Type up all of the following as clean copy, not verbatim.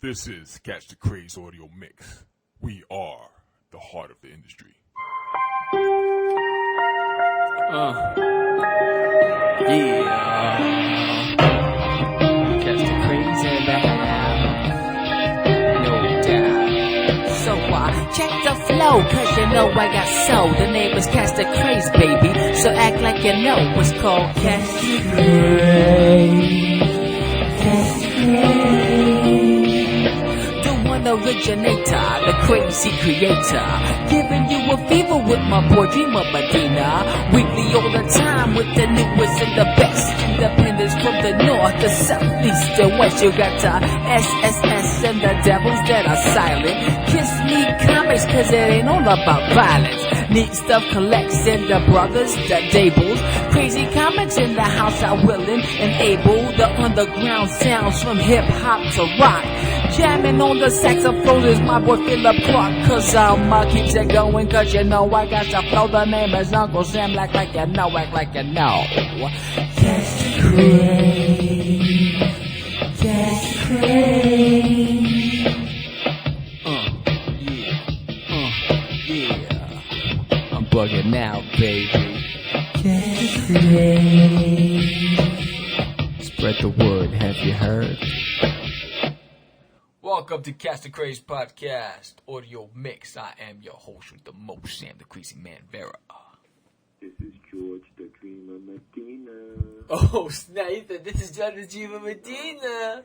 This is Catch the Craze audio mix. We are the heart of the industry. Catch the Craze in the house. No doubt. So check the flow, cause you know I got soul. The name is Catch the Craze, baby. So act like you know what's called Catch the Craze. Catch the Craze. Originator, the crazy creator, giving you a fever with my boy Dreamer Medina. Weekly all the time with the newest and the best. Independence from the north, the south, east, and west. You got the SSS and the devils that are silent. Kiss me comics, cause it ain't all about violence. Neat stuff collects and the brothers, the Dables. Crazy comics in the house are willing and able. The underground sounds from hip hop to rock. Jamming on the saxophone is my boy Philip Clark. Cause I'ma keep it going, cause you know I got to flow. The name is Uncle Sam, like you know, act like you know. Catch the Craze. Catch the Craze. Yeah. I'm bugging now, baby. Catch the Craze. Spread the word, have you heard? Welcome to Catch the Craze podcast, audio mix. I am your host with the most, Sam the Crazy Man Vera. This is George the Dreamer Medina. Oh, snap. He said, this is George the Dreamer Medina.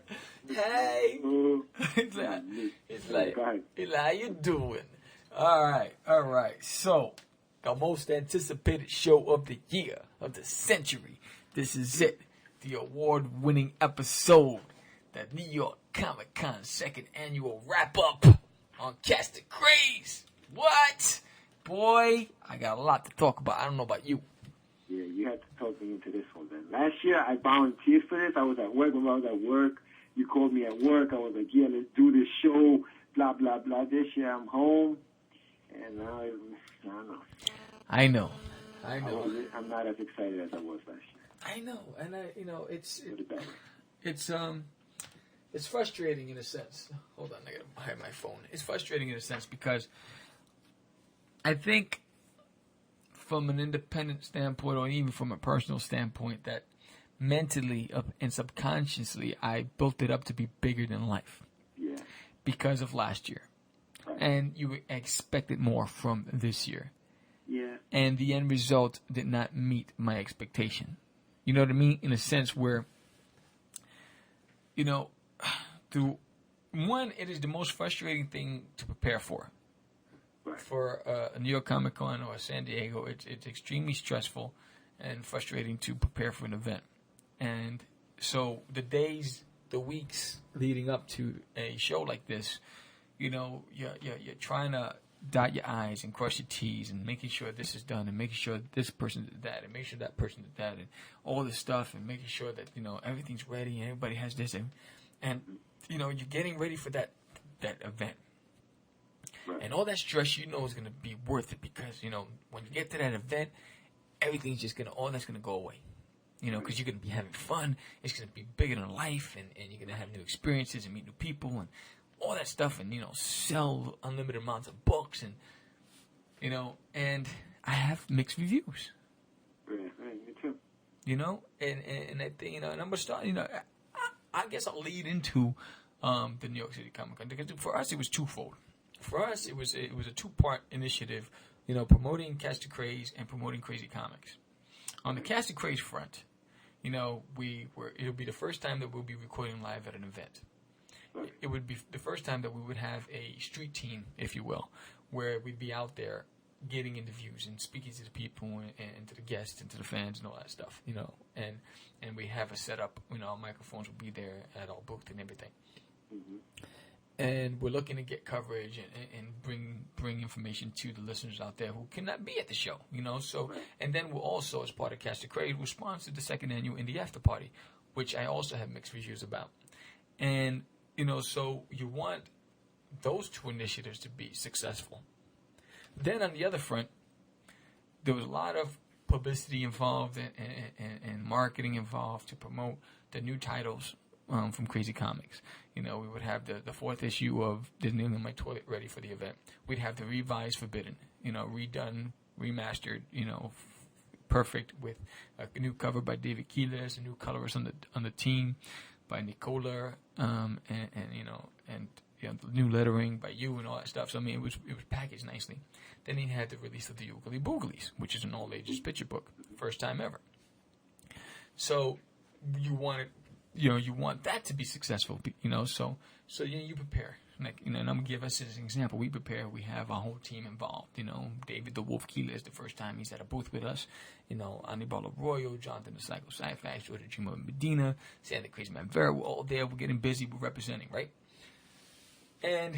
Hey. It's like, how you doing? All right. So, the most anticipated show of the year, of the century. This is it. The award-winning episode. The New York Comic-Con second annual wrap-up on Catch the Craze. What? Boy, I got a lot to talk about. I don't know about you. Yeah, you had to talk me into this one, man. Last year, I volunteered for this. I was at work. When I was at work, you called me at work. I was like, yeah, let's do this show, blah, blah, blah. This year, I'm home, and now, I don't know. I know. I'm not as excited as I was last year. I know, and it's frustrating in a sense. Hold on, I gotta hide my phone. It's frustrating in a sense because I think from an independent standpoint or even from a personal standpoint that mentally and subconsciously I built it up to be bigger than life. Yeah. Because of last year. Right. And you expected more from this year. Yeah. And the end result did not meet my expectation. You know what I mean? In a sense where, you know, it is the most frustrating thing to prepare for. Right. For a New York Comic Con or San Diego, it's extremely stressful and frustrating to prepare for an event. And so the days, the weeks leading up to a show like this, you know, you're trying to dot your I's and cross your T's and making sure this is done and making sure this person did that and making sure that person did that and all this stuff and making sure that, you know, everything's ready and everybody has this and you know, you're getting ready for that event. Right. And all that stress, you know, is going to be worth it because, you know, when you get to that event, everything's just all that's going to go away. You know, because you're going to be having fun. It's going to be bigger than life and you're going to have new experiences and meet new people and all that stuff and, you know, sell unlimited amounts of books and, you know, and I have mixed reviews. Right, me too. You know, and I think, you know, and I'm going to start, you know, I guess I'll lead into the New York City Comic Con because for us it was twofold. For us it was a two-part initiative, you know, promoting Catch the Craze and promoting Crazy Comics. On the Catch the Craze front, you know, it'll be the first time that we'll be recording live at an event. Right. It would be the first time that we would have a street team, if you will, where we'd be out there getting interviews and speaking to the people and to the guests and to the fans and all that stuff, you know, and we have a setup, you know, our microphones will be there at all booked and everything. Mm-hmm. And we're looking to get coverage and bring information to the listeners out there who cannot be at the show, you know. So, and then we'll also, as part of Catch the Craze, we'll sponsor the second annual Indie After Party, which I also have mixed reviews about. And, you know, so you want those two initiatives to be successful. Then on the other front, there was a lot of publicity involved and marketing involved to promote the new titles from Crazy Comics. We would have the fourth issue of There's Nail in My Toilet ready for the event. We'd have the revised Forbidden, redone, remastered, perfect, with a new cover by David Keelis, a new colorist on the team by Nicola, and the new lettering by you and all that stuff. So it was packaged nicely. Then he had the release of the Oogly Booglies, which is an all ages picture book, first time ever. So you want that to be successful, so you prepare. And I'm gonna give us as an example. We prepare. We have our whole team involved. David the Wolf Keeler is the first time he's at a booth with us. Anibal Arroyo, Jonathan the Psycho Sci-Fax, Jordan Jimo Medina, Sam the Crazy Man Vera. We're all there. We're getting busy. We're representing, right? And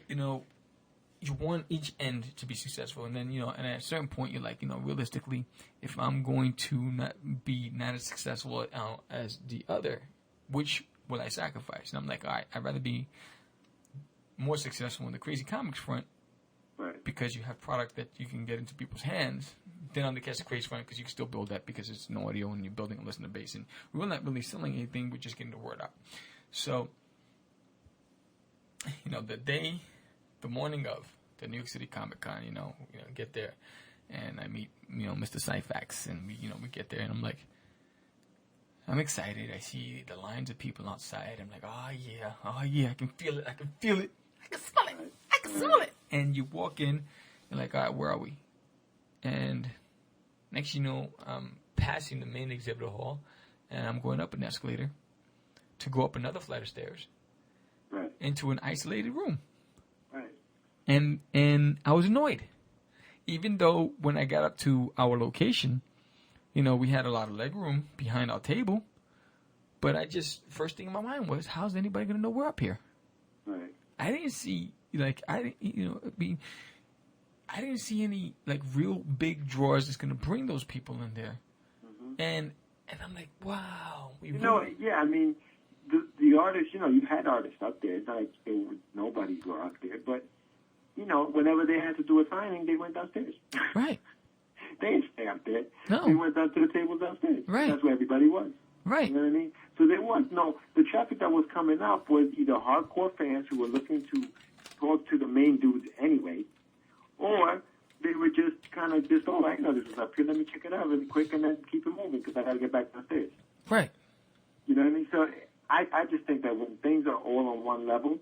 you want each end to be successful, and then and at a certain point, you're like, realistically, if I'm going to not as successful as the other, which will I sacrifice? And I'm like, all right, I'd rather be more successful on the Crazy Comics front, right, because you have product that you can get into people's hands, than on the Catch the Craze front, because you can still build that because it's an audio and you're building a listener base, and we're not really selling anything, we're just getting the word out. So, the morning of the New York City Comic Con, get there, and I meet, Mr. Syfax, and we get there, and I'm like, I'm excited. I see the lines of people outside. I'm like, oh yeah, I can feel it, I can smell it, I can smell it. And you walk in, you're like, all right, where are we? And next you know, I'm passing the main exhibit hall, and I'm going up an escalator to go up another flight of stairs, right, into an isolated room. right. And I was annoyed, even though when I got up to our location, we had a lot of leg room behind our table, but first thing in my mind was, how's anybody going to know we're up here? Right. I didn't see, I didn't see any, real big drawers that's going to bring those people in there. Mm-hmm. And I'm like, wow. Yeah, I mean, the artists, you've had artists up there. It's not like nobody were up there, but, whenever they had to do a signing, they went downstairs. Right. They didn't stay up there. No. They went down to the tables downstairs. Right. That's where everybody was. Right. You know what I mean? So there was the traffic that was coming up was either hardcore fans who were looking to talk to the main dudes anyway, or they were just kind of all right, this is up here, let me check it out really quick and then keep it moving because I got to get back downstairs. Right. You know what I mean? So I just think that when things are all on one level,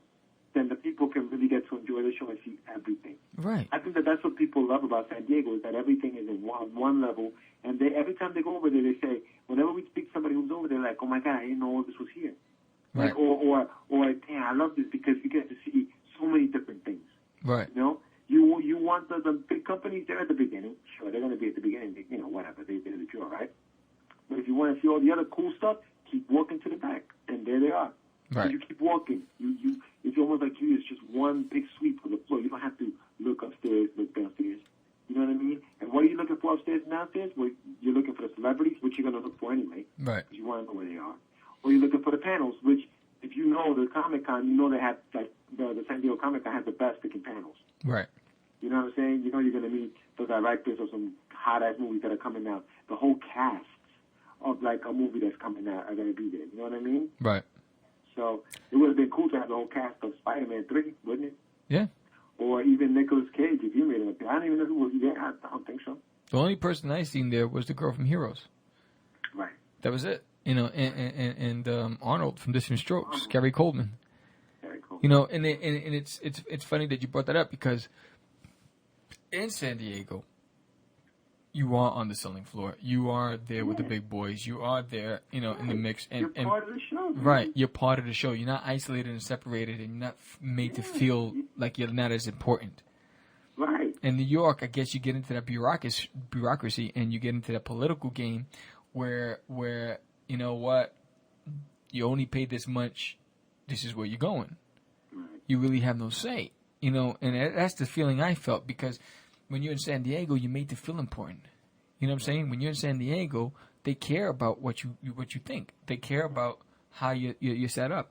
then the people can really get to enjoy the show and see everything. Right. I think that's what people love about San Diego is that everything is in one level. And every time they go over there, they say, whenever we speak to somebody who's over there, like, oh, my God, I didn't know all this was here. Right. Like, or damn, I love this because you get to see so many different things. Right. You want the big companies, they're at the beginning. Sure, they're going to be at the beginning. Whatever. They're the draw, right? But if you want to see all the other cool stuff, keep walking to the back. And there they are. Right. You keep walking. It's almost like it's just one big sweep of the floor. You don't have to look upstairs, look downstairs. You know what I mean? And what are you looking for upstairs and downstairs? Well, you're looking for the celebrities, which you're going to look for anyway. Right. Because you want to know where they are. Or you're looking for the panels, which, if you know the Comic-Con, they have, the San Diego Comic-Con has the best looking panels. Right. You know what I'm saying? You're going to meet the directors of some hot-ass movies that are coming out. The whole cast of, a movie that's coming out are going to be there. You know what I mean? Right. So it would have been cool to have the whole cast of Spider-Man 3, wouldn't it? Yeah. Or even Nicolas Cage, if you made it up there. I don't even know who was there. I don't think so. The only person I seen there was the girl from Heroes. Right. That was it. And Arnold from Distant Strokes, Gary Coleman. Very cool. And it's funny that you brought that up because in San Diego, you are on the selling floor. You are there with the big boys. You are there, in the mix. You're part of the show. Man. Right. You're part of the show. You're not isolated and separated, and you're not made to feel like you're not as important. Right. In New York, I guess you get into that bureaucracy and you get into that political game where you know what, you only pay this much, this is where you're going. Right. You really have no say. And that's the feeling I felt because when you're in San Diego, you're made to feel important. You know what I'm saying? When you're in San Diego, they care about what you think. They care about how you're set up.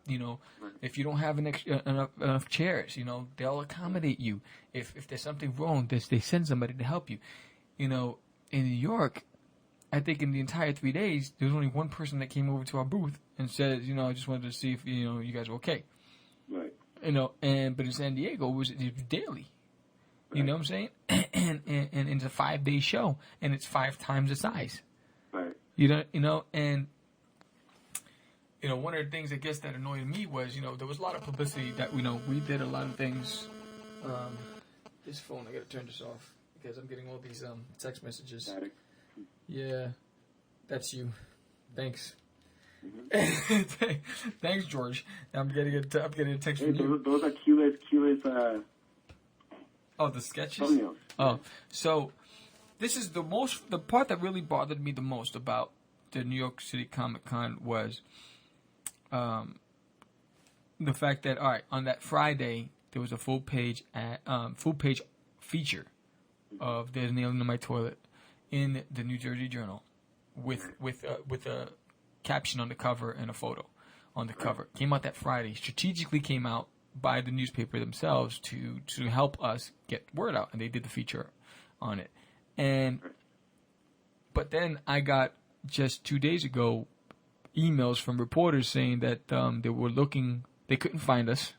If you don't have enough chairs, they'll accommodate you. If there's something wrong, they send somebody to help you. In New York, I think in the entire 3 days, there was only one person that came over to our booth and said, I just wanted to see if, you guys were okay. Right. But in San Diego, it was daily. You know what I'm saying? and it's a 5-day show, and it's 5 times the size. Right. And one of the things I guess that annoyed me was, there was a lot of publicity that, we did a lot of things. This phone, I gotta turn this off because I'm getting all these text messages. Static. Yeah, that's you. Thanks. Mm-hmm. Thanks, George. I'm getting a text from you. Those are Keyless. Oh, the sketches? Thumbnails. Oh, so this is the part that really bothered me the most about the New York City Comic Con was the fact that, all right, on that Friday, there was a full page feature of There's an Alien in My Toilet in the New Jersey Journal with a caption on the cover and a photo on the cover. Came out that Friday. Strategically came out by the newspaper themselves to help us get word out, and they did the feature on it. But then I got just 2 days ago emails from reporters saying that they couldn't find us.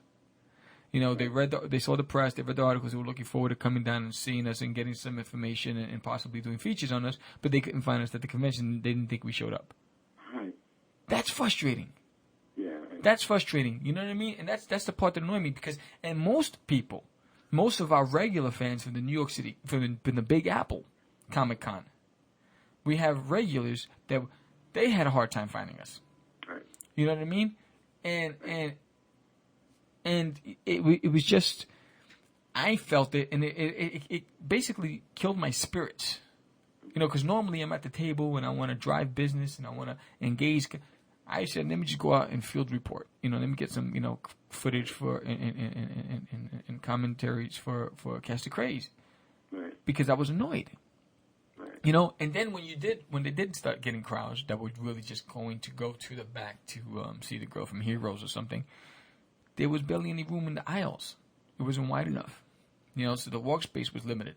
They saw the press, they read the articles, they were looking forward to coming down and seeing us and getting some information and possibly doing features on us, but they couldn't find us at the convention. They didn't think we showed up. Right. That's frustrating. Yeah. Right. That's frustrating. You know what I mean? And that's the part that annoyed me because, and most of our regular fans from the New York City, from the Big Apple Comic Con, we have regulars that they had a hard time finding us. Right. You know what I mean? And it was just, I felt it, and it basically killed my spirits. Because normally I'm at the table and I want to drive business and I want to engage. I said, let me just go out and field report. Let me get some, footage for and commentaries for Cast of Craze. Right. Because I was annoyed. Right. And then when they did start getting crowds that were really just going to go to the back to see the girl from Heroes or something, there was barely any room in the aisles. It wasn't wide enough. So the walk space was limited.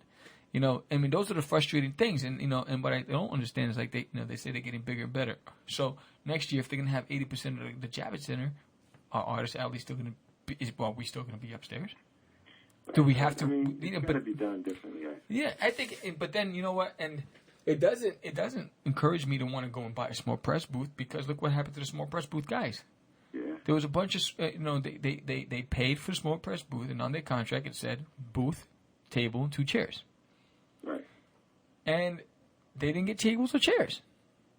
Those are the frustrating things. And what I don't understand is like they say they're getting bigger and better. So next year, if they're going to have 80% of the Javits Center, our artist alley still going to be, we still going to be upstairs? Do we have to? It's got to be done differently. Yeah, I think. But then you know what? And it doesn't encourage me to want to go and buy a small press booth because look what happened to the small press booth guys. Yeah. There was a bunch of they paid for the small press booth, and on their contract it said booth, table, and 2 chairs. Right. And they didn't get tables or chairs.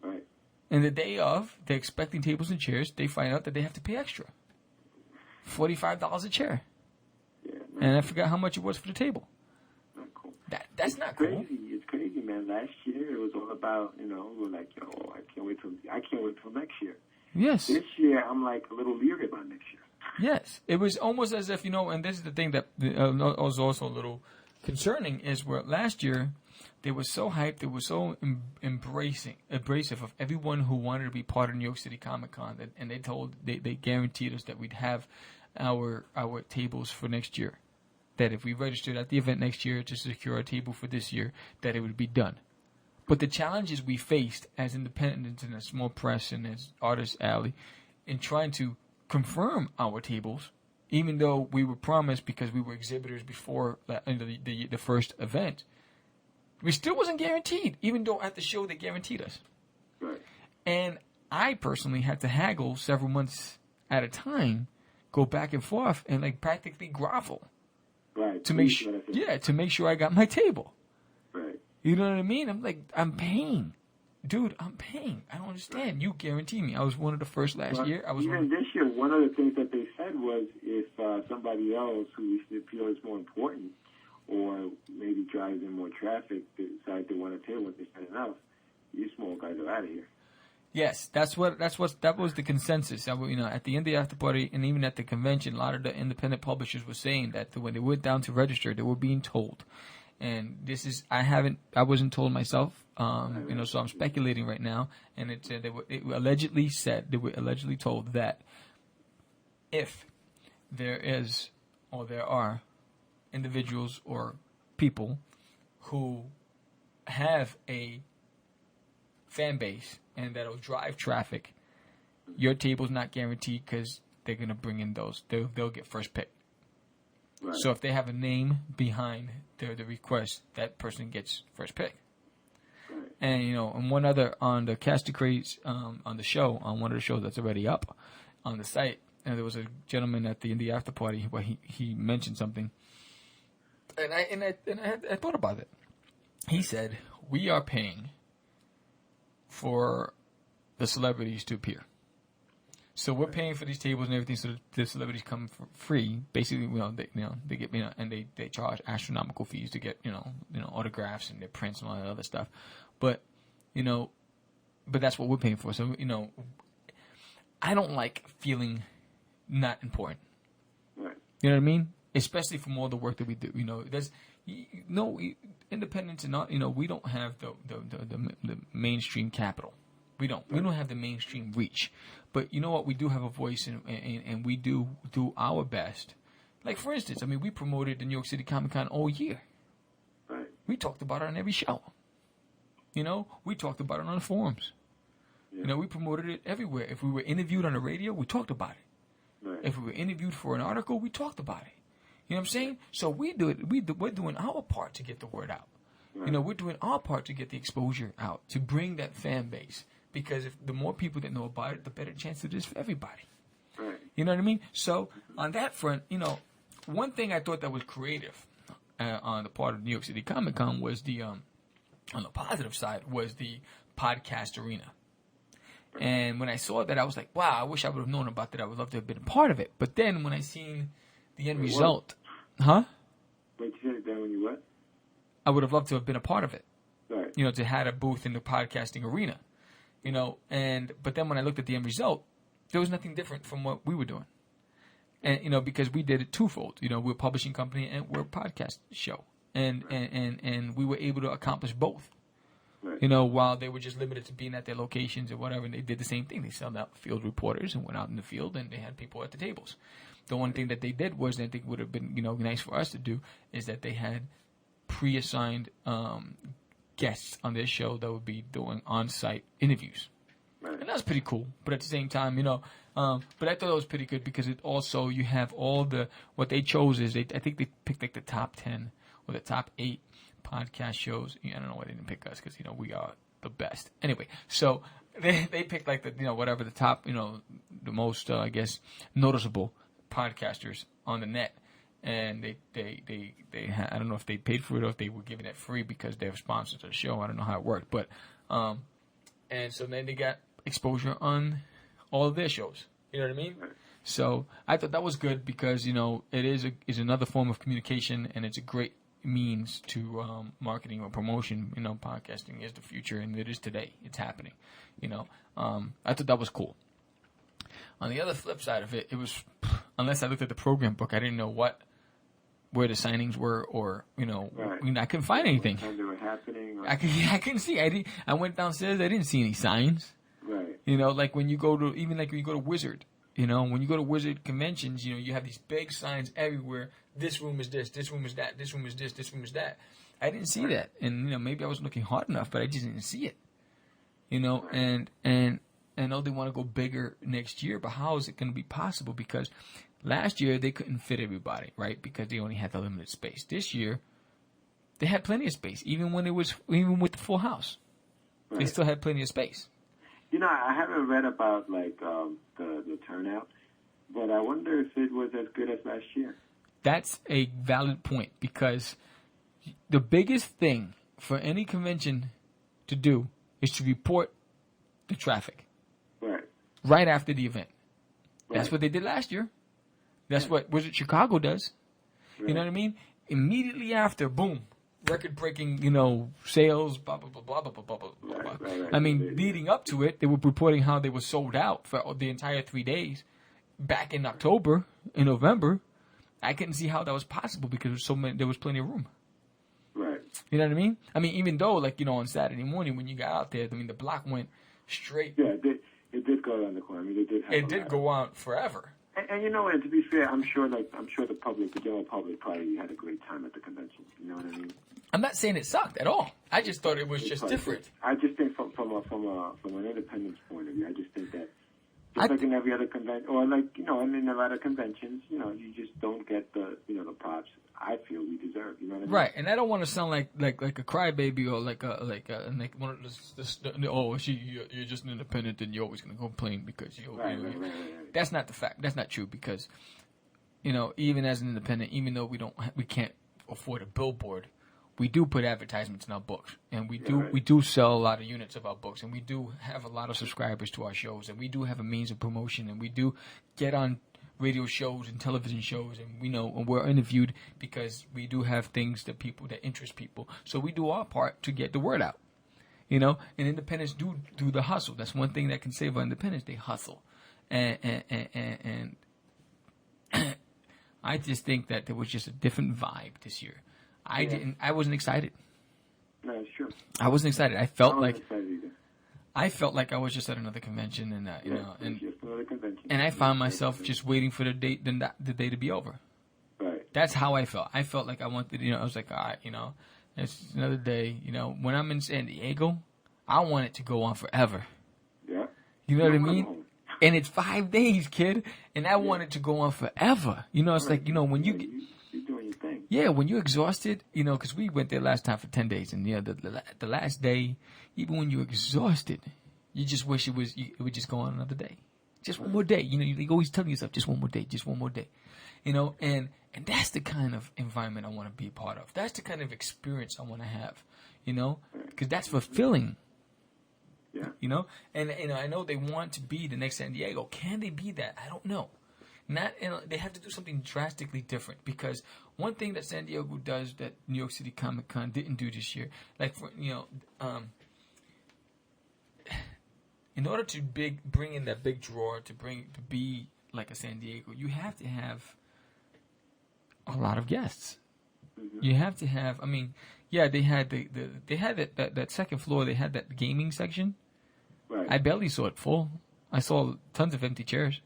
Right. And the day of, they're expecting tables and chairs. They find out that they have to pay extra, $45 a chair. Yeah. And I forgot how much it was for the table. Not cool. That's not cool. It's crazy, man. Last year it was all about we're like, I can't wait till next year. Yes. This year I'm like a little leery about next year. Yes. It was almost as if and this is the thing that was also a little concerning is where last year they were so hyped, they were so abrasive of everyone who wanted to be part of New York City Comic Con, and they guaranteed us that we'd have our tables for next year. That if we registered at the event next year to secure a table for this year, that it would be done. But the challenges we faced as independents and as small press and as Artist Alley in trying to confirm our tables, even though we were promised because we were exhibitors before the first event, we still wasn't guaranteed, even though at the show they guaranteed us. Right. And I personally had to haggle several months at a time, go back and forth, and like practically grovel. Right. To make sure I got my table. Right. You know what I mean? I'm paying. Dude, I'm paying. I don't understand. You guarantee me. I was one of the first last year. Even this year, one of the things that they said was if somebody else who we feel is more important or maybe drives in more traffic decides they want a table and they said enough, you small guys are out of here. Yes, that was the consensus. At the end of the after party and even at the convention, a lot of the independent publishers were saying that when they went down to register, they were being told. And this is I wasn't told myself, so I'm speculating right now. And they were allegedly told that if there are individuals or people who have a fan base and that'll drive traffic, your table's not guaranteed because they're going to bring in those. They'll get first pick. Right. So if they have a name behind the request, that person gets first pick. Right. And, and one other on the Cast Craze, on the show, on one of the shows that's already up on the site, and there was a gentleman at the after party where he mentioned something, and I thought about it. He said, we are paying for the celebrities to appear. So we're paying for these tables and everything, so the celebrities come for free. Basically, they get, and they charge astronomical fees to get, autographs and their prints and all that other stuff. But, but that's what we're paying for. So, I don't like feeling not important. Right. You know what I mean? Especially from all the work that we do. There's no independence and not. We don't have the mainstream capital. We don't have the mainstream reach. But you know what? We do have a voice, and we do our best. Like, for instance, we promoted the New York City Comic Con all year. Right. We talked about it on every show. We talked about it on the forums. Yeah. We promoted it everywhere. If we were interviewed on the radio, we talked about it. Right. If we were interviewed for an article, we talked about it. You know what I'm saying? So we do it. We're doing our part to get the word out. Right. We're doing our part to get the exposure out, to bring that fan base. Because if the more people that know about it, the better chance it is for everybody. Right. You know what I mean? So on that front, one thing I thought that was creative on the part of New York City Comic Con was on the positive side, was the podcast arena. And when I saw that, I was like, wow, I wish I would have known about that. I would love to have been a part of it. But then when I seen the end result, Wait, you said it then when you what? I would have loved to have been a part of it. Right. To have a booth in the podcasting arena. But then when I looked at the end result, there was nothing different from what we were doing. And, because we did it twofold. We're a publishing company and we're a podcast show. And we were able to accomplish both. Right. While they were just limited to being at their locations or whatever, and they did the same thing. They sent out field reporters and went out in the field, and they had people at the tables. The one thing that they did was, and I think would have been, nice for us to do, is that they had pre-assigned guests on their show that would be doing on-site interviews. Right. And that's pretty cool. But at the same time, but I thought it was pretty good because it also, you have all what they chose is, I think they picked like the top 10 or the top 8 podcast shows. I don't know why they didn't pick us because, we are the best. Anyway, so they picked like the, whatever the top, the most, I guess, noticeable podcasters on the net. And they I don't know if they paid for it or if they were giving it free because they're sponsors of the show. I don't know how it worked, but and so then they got exposure on all of their shows. You know what I mean? Right. So I thought that was good because it is another form of communication, and it's a great means to marketing or promotion. Podcasting is the future, and it is today. It's happening. I thought that was cool. On the other flip side of it, it was, unless I looked at the program book, I didn't know where the signings were, or Right. I couldn't find anything. What time they were happening? Or... I couldn't see. I went downstairs. I didn't see any signs. Right. Like when you go to Wizard. When you go to Wizard conventions, you have these big signs everywhere. This room is this. This room is that. This room is this. This room is that. I didn't see that, and maybe I wasn't looking hard enough, but I just didn't see it. And I know they want to go bigger next year, but how is it going to be possible? Because last year they couldn't fit everybody, right? Because they only had the limited space. This year they had plenty of space, even with the full house. Right. They still had plenty of space. I haven't read about the turnout, but I wonder if it was as good as last year. That's a valid point, because the biggest thing for any convention to do is to report the traffic right after the event. That's Right. what they did last year. That's what Wizard Chicago does. Right. You know what I mean? Immediately after, boom, record-breaking, sales, blah, blah, blah, blah, blah, blah, blah, blah. Right. I mean, leading up to it, they were reporting how they were sold out for the entire 3 days. Back in October, in November, I couldn't see how that was possible because there was plenty of room. Right. You know what I mean? Even though, on Saturday morning when you got out there, the block went straight. Yeah, it did go around the corner. It did go out forever. And and to be fair, I'm sure the general public probably had a great time at the convention. You know what I mean? I'm not saying it sucked at all. I just thought it was just different. I just think from an independence point of view. I just think that just like in every other convention, or like and in a lot of conventions, you just don't get the the props I feel we deserve. You know what I mean? Right, and I don't want to sound like a crybaby or like one of you're just an independent and you're always going to complain because Right. That's not the fact. That's not true because even as an independent, even though we can't afford a billboard, we do put advertisements in our books, and we do sell a lot of units of our books, and we do have a lot of subscribers to our shows, and we do have a means of promotion, and we do get on radio shows and television shows, and we're interviewed because we do have things that interest people. So we do our part to get the word out, and independents do the hustle. That's one thing that can save our independents. They hustle, and I just think that there was just a different vibe this year. I wasn't excited. No, it's true. I wasn't excited. I felt like either. I felt like I was just at another convention, and just another convention. and I found myself just waiting for the day to be over. Right. That's how I felt. I felt like I wanted, I was like, all right, it's another day. When I'm in San Diego, I want it to go on forever. Yeah. You know what I mean? And it's 5 days, kid, and I want it to go on forever. It's like, when you're doing your thing. Yeah, when you're exhausted, because we went there last time for 10 days, and the last day, even when you're exhausted, you just wish it would just go on another day, just one more day. You always tell yourself just one more day, and that's the kind of environment I want to be a part of. That's the kind of experience I want to have, because that's fulfilling. Yeah. And I know they want to be the next San Diego. Can they be that? I don't know. They have to do something drastically different, because one thing that San Diego does that New York City Comic Con didn't do this year, like in order to bring in that big draw to be like a San Diego, you have to have a lot of guests. Mm-hmm. You have to have. They had they had that second floor. They had that gaming section. Right. I barely saw it full. I saw tons of empty chairs.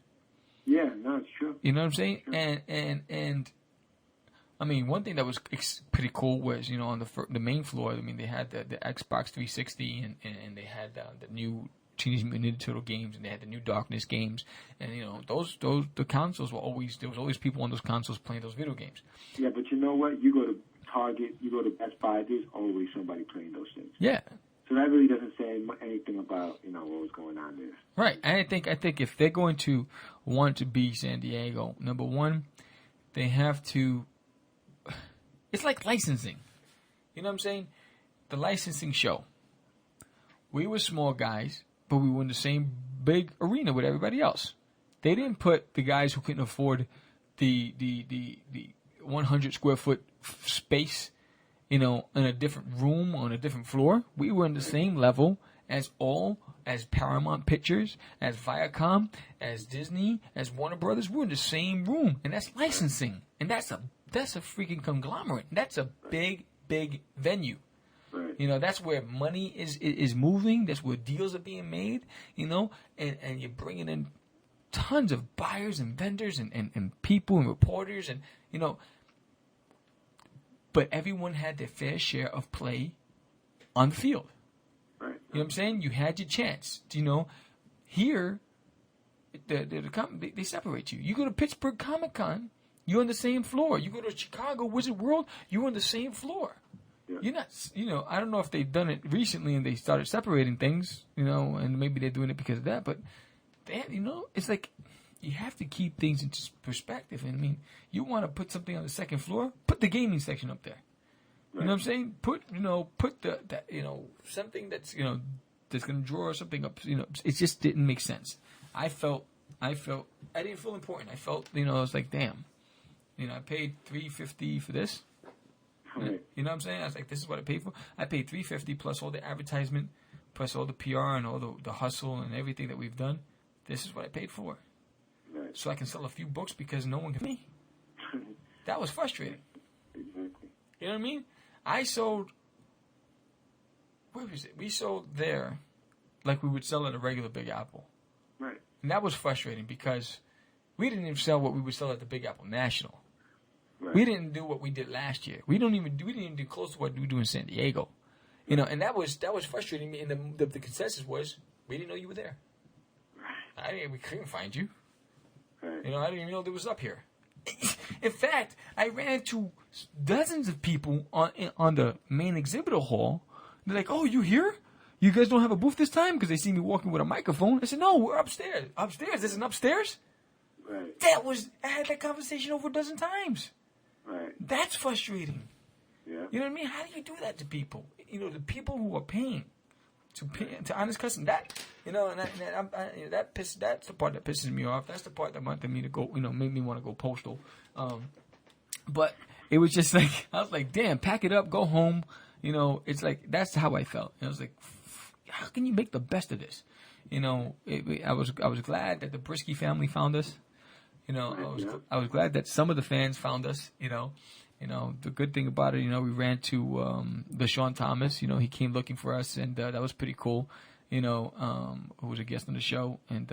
Yeah, no, it's true. You know what I'm saying? Sure. And one thing that was pretty cool was, on the main floor, they had the Xbox 360 and they had the new Teenage Mutant Ninja Turtle games, and they had the new Darkness games, and the consoles there was always people on those consoles playing those video games. Yeah, but you know what? You go to Target, you go to Best Buy, there's always somebody playing those things. Yeah. So that really doesn't say anything about what was going on there. Right. I think if they're going to want to be San Diego, number one, they have to. It's like licensing. You know what I'm saying? The licensing show. We were small guys, but we were in the same big arena with everybody else. They didn't put the guys who couldn't afford the 100 square foot space, in a different room on a different floor. We were in the same level as Paramount Pictures, as Viacom, as Disney, as Warner Brothers. We're in the same room, and that's licensing, and that's a freaking conglomerate. That's a big venue. Right. That's where money is moving. That's where deals are being made. And you're bringing in tons of buyers and vendors and people and reporters and But everyone had their fair share of play on the field. Right. You know what I'm saying? You had your chance. Here, they separate you. You go to Pittsburgh Comic Con, you're on the same floor. You go to Chicago Wizard World, you're on the same floor. Yeah. You're not, I don't know if they've done it recently and they started separating things, and maybe they're doing it because of that, but it's like you have to keep things into perspective. You want to put something on the second floor, put the gaming section up there. Right. You know what I'm saying? Put something that's that's going to draw something up. It just didn't make sense. I didn't feel important. I felt I was like, damn, I paid $350 for this. Right. You know what I'm saying? I was like, this is what I paid for. I paid $350 plus all the advertisement, plus all the PR and all the hustle and everything that we've done. This is what I paid for. Right. So I can sell a few books because no one can me. That was frustrating. Exactly. You know what I mean? I sold. Where was it? We sold there, like we would sell at a regular Big Apple. Right. And that was frustrating because we didn't even sell what we would sell at the Big Apple National. Right. We didn't do what we did last year. We didn't even do close to what we do in San Diego. You know, and that was frustrating me. And the consensus was, we didn't know you were there. We couldn't find you. Right. You know, I didn't even know that was up here. In fact, I ran into dozens of people on the main exhibitor hall. They're like, "Oh, you here? You guys don't have a booth this time?" Because they see me walking with a microphone. I said, "No, we're upstairs. Upstairs? There's an upstairs?" Right. I had that conversation over a dozen times. Right. That's frustrating. Yeah. You know what I mean? How do you do that to people? You know, the people who are paying to honest custom. That, you know, and that's the part that pisses me off. That's the part that wanted me to go, you know, made me want to go postal. But it was just like, I was like, damn, pack it up, go home. You know, it's like, that's how I felt. And I was like, how can you make the best of this? You know, I was glad that the Brisky family found us. You know, I was glad that some of the fans found us. You know, the good thing about it, you know, we ran to the Sean Thomas. You know, he came looking for us, and that was pretty cool. You know, who was a guest on the show, and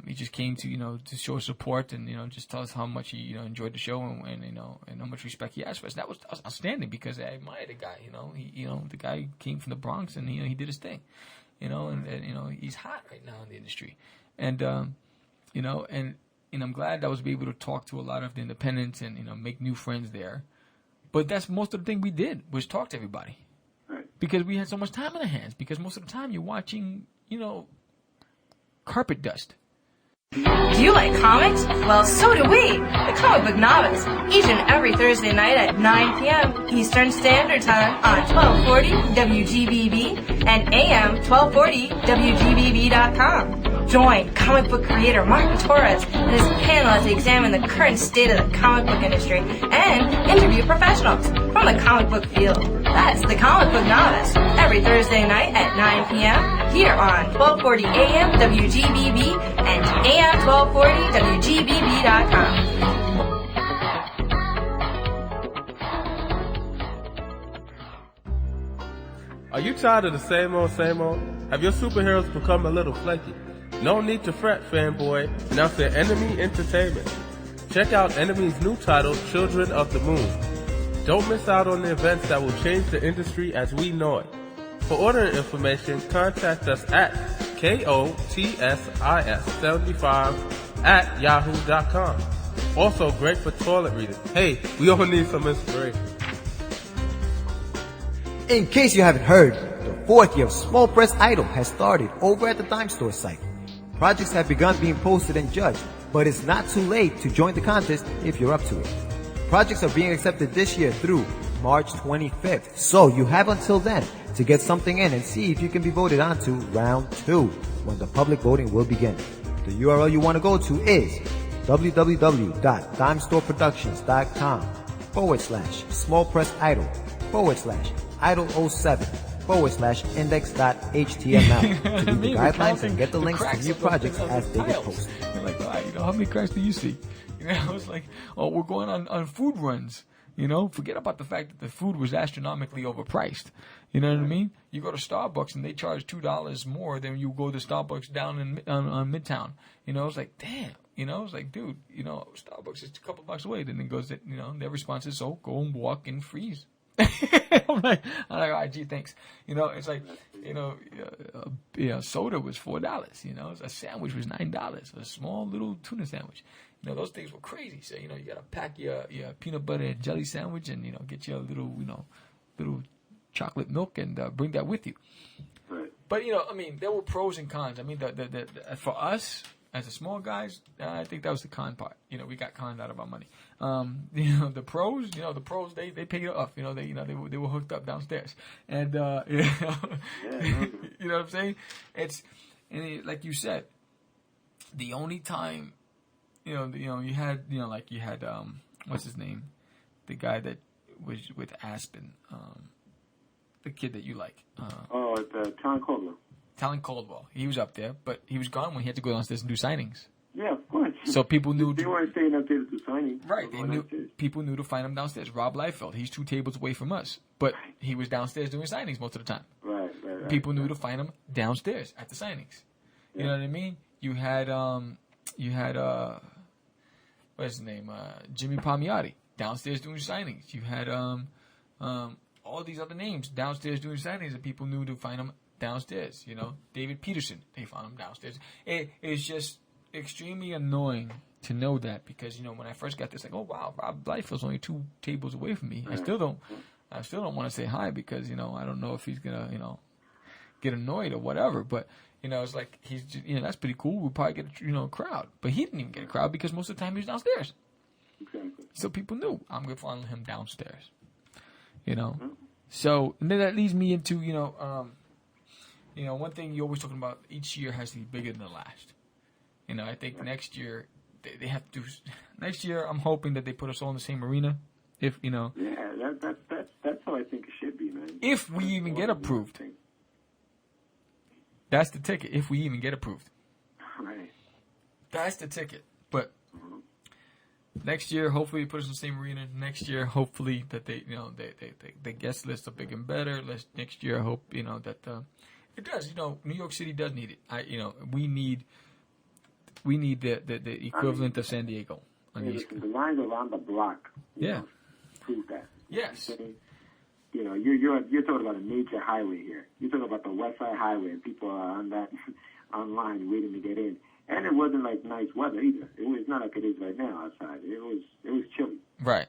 he just came to, you know, to show support and, you know, just tell us how much he, you know, enjoyed the show and you know, and how much respect he has for us. That was outstanding because I admire the guy. You know, the guy came from the Bronx and, you know, he did his thing. You know, and you know, he's hot right now in the industry, and you know, and I'm glad I was able to talk to a lot of the independents and, you know, make new friends there. But that's most of the thing we did was talk to everybody. Right. Because we had so much time on our hands. Because most of the time you're watching, you know, carpet dust. Do you like comics? Well, so do we. The Comic Book Novice, each and every Thursday night at 9 p.m. Eastern Standard Time on 1240 WGBB and AM 1240 WGBB.com. Join comic book creator Martin Torres and his panel as they examine the current state of the comic book industry and interview professionals from the comic book field. That's the Comic Book Novice, every Thursday night at 9 p.m. here on 1240 AM WGBB and AM 1240 WGBB.com. Are you tired of the same old, same old? Have your superheroes become a little flaky? No need to fret, fanboy. Announce their Enemy Entertainment. Check out Enemy's new title, Children of the Moon. Don't miss out on the events that will change the industry as we know it. For ordering information, contact us at KOTSIS75@yahoo.com. Also great for toilet reading. Hey, we all need some inspiration. In case you haven't heard, the 4th year of Small Press Idol has started over at the Dime Store site. Projects have begun being posted and judged, but it's not too late to join the contest if you're up to it. Projects are being accepted this year through March 25th, so you have until then to get something in and see if you can be voted on to round 2, when the public voting will begin. The URL you want to go to is www.dimestoreproductions.com/smallpress idol/idol07/index.html to read the guidelines and get the links to new projects as they get posted. You're like, you know, how many cracks do you see? You know, I was like, oh, we're going on food runs. You know, forget about the fact that the food was astronomically overpriced. You know what I mean? You go to Starbucks and they charge $2 more than you go to Starbucks down on Midtown. You know, it's like, damn. You know, it's like, dude, you know, Starbucks is a couple bucks away. Then it goes, you know, their response is, so go and walk and freeze. I'm like, all right, gee, thanks. You know, it's like, you know, soda was $4. You know, a sandwich was $9. A small little tuna sandwich. You know, those things were crazy. So, you know, you got to pack your peanut butter and jelly sandwich and, you know, get your little chocolate milk and bring that with you. Right. But, you know, I mean, there were pros and cons. I mean, the for us, as a small guys, I think that was the con part. You know, we got conned out of our money. You know, the pros, they paid off. You know, they were hooked up downstairs, and you know, you know what I'm saying? Like you said, the only time, you had what's his name, the guy that was with Aspen, the kid that you like. Tom Caldwell. Talon Caldwell. He was up there, but he was gone when he had to go downstairs and do signings. Yeah, of course. So people knew. They weren't staying up there to do signings. Right. People knew to find him downstairs. Rob Liefeld, he's 2 tables away from us, but he was downstairs doing signings most of the time. Right. People knew to find him downstairs at the signings. You know what I mean? You had what's his name? Jimmy Palmiotti downstairs doing signings. You had all these other names downstairs doing signings that people knew to find them downstairs. You know, David Peterson, they found him downstairs. It's just extremely annoying to know that, because, you know, when I first got this, like, oh wow, Rob Liefeld's only 2 tables away from me. I still don't want to say hi, because, you know, I don't know if he's gonna, you know, get annoyed or whatever. But, you know, it's like, he's just, you know, that's pretty cool. We'll probably get a, you know, crowd, but he didn't even get a crowd because most of the time he was downstairs. Exactly. So people knew I'm gonna follow him downstairs. You know, so, and then that leads me into, you know, one thing you're always talking about, each year has to be bigger than the last. You know, I think next year they have to do. Next year, I'm hoping that they put us all in the same arena. If, you know. Yeah, that's how I think it should be, man. If we even get approved. That's the ticket. If we even get approved. Right. That's the ticket. But next year, hopefully, they put us in the same arena. Next year, hopefully, that they, you know, the guest lists are big and better. Next year, I hope, you know, that it does. You know, New York City does need it. You know, we need the equivalent of San Diego. On the East Coast. The lines around the block. You know, prove that. Yes. You know, you're talking about a major highway here. You're talking about the West Side Highway, and people are on that online waiting to get in. And it wasn't like nice weather either. It's not like it is right now outside. It was chilly. Right.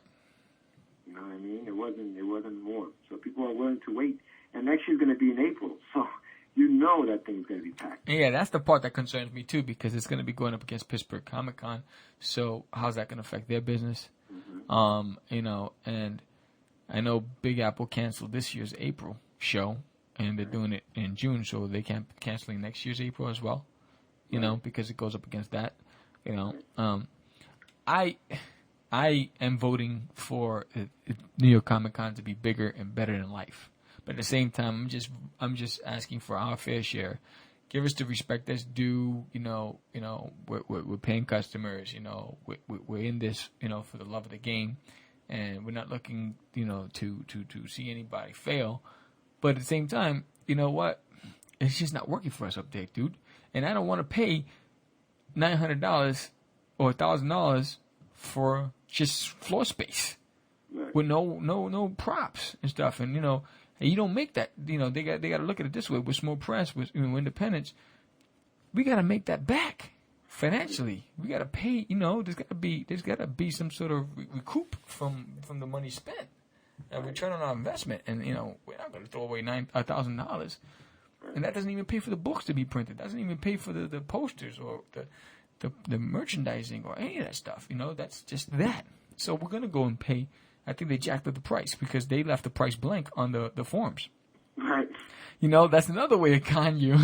You know what I mean? It wasn't warm. So people are willing to wait. And next year's going to be in April. So you know that thing's going to be packed. Yeah, that's the part that concerns me too, because it's going to be going up against Pittsburgh Comic Con. So how's that going to affect their business? Mm-hmm. You know, and I know Big Apple canceled this year's April show, and they're doing it in June, so they can't canceling next year's April as well. You know, because it goes up against that. You know, I am voting for New York Comic Con to be bigger and better than life. But at the same time, I'm just asking for our fair share. Give us the respect that's due. You know, we're paying customers. You know, we're in this, you know, for the love of the game, and we're not looking, you know, to see anybody fail. But at the same time, you know what? It's just not working for us up there, dude. And I don't want to pay $900 or $1,000 for just floor space with no props and stuff. And, you know, you don't make that. You know, they got to look at it this way. With small press, with, you know, independence, we got to make that back financially. We got to pay. You know, there's got to be some sort of recoup from the money spent, a return on our investment. And, you know, we're not going to throw away $1,000. And that doesn't even pay for the books to be printed. Doesn't even pay for the posters or the merchandising or any of that stuff. You know, that's just that. So we're going to go and pay. I think they jacked up the price because they left the price blank on the forms. Right. You know, that's another way to con you.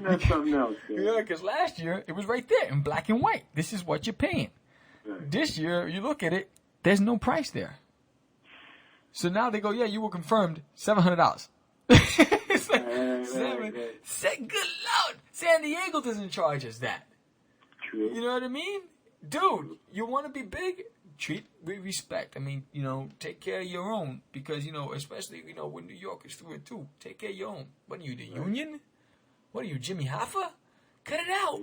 That's something else. Yeah, because last year it was right there in black and white. This is what you're paying. Right. This year, you look at it, there's no price there. So now they go, yeah, you were confirmed, $700. It's like, say, good Lord, San Diego doesn't charge us that. True. You know what I mean? Dude, you want to be big? Treat with respect. I mean, you know, take care of your own, because, you know, especially, you know, when New York is through it too. Take care of your own. What are you, the union? What are you, Jimmy Hoffa? Cut it out.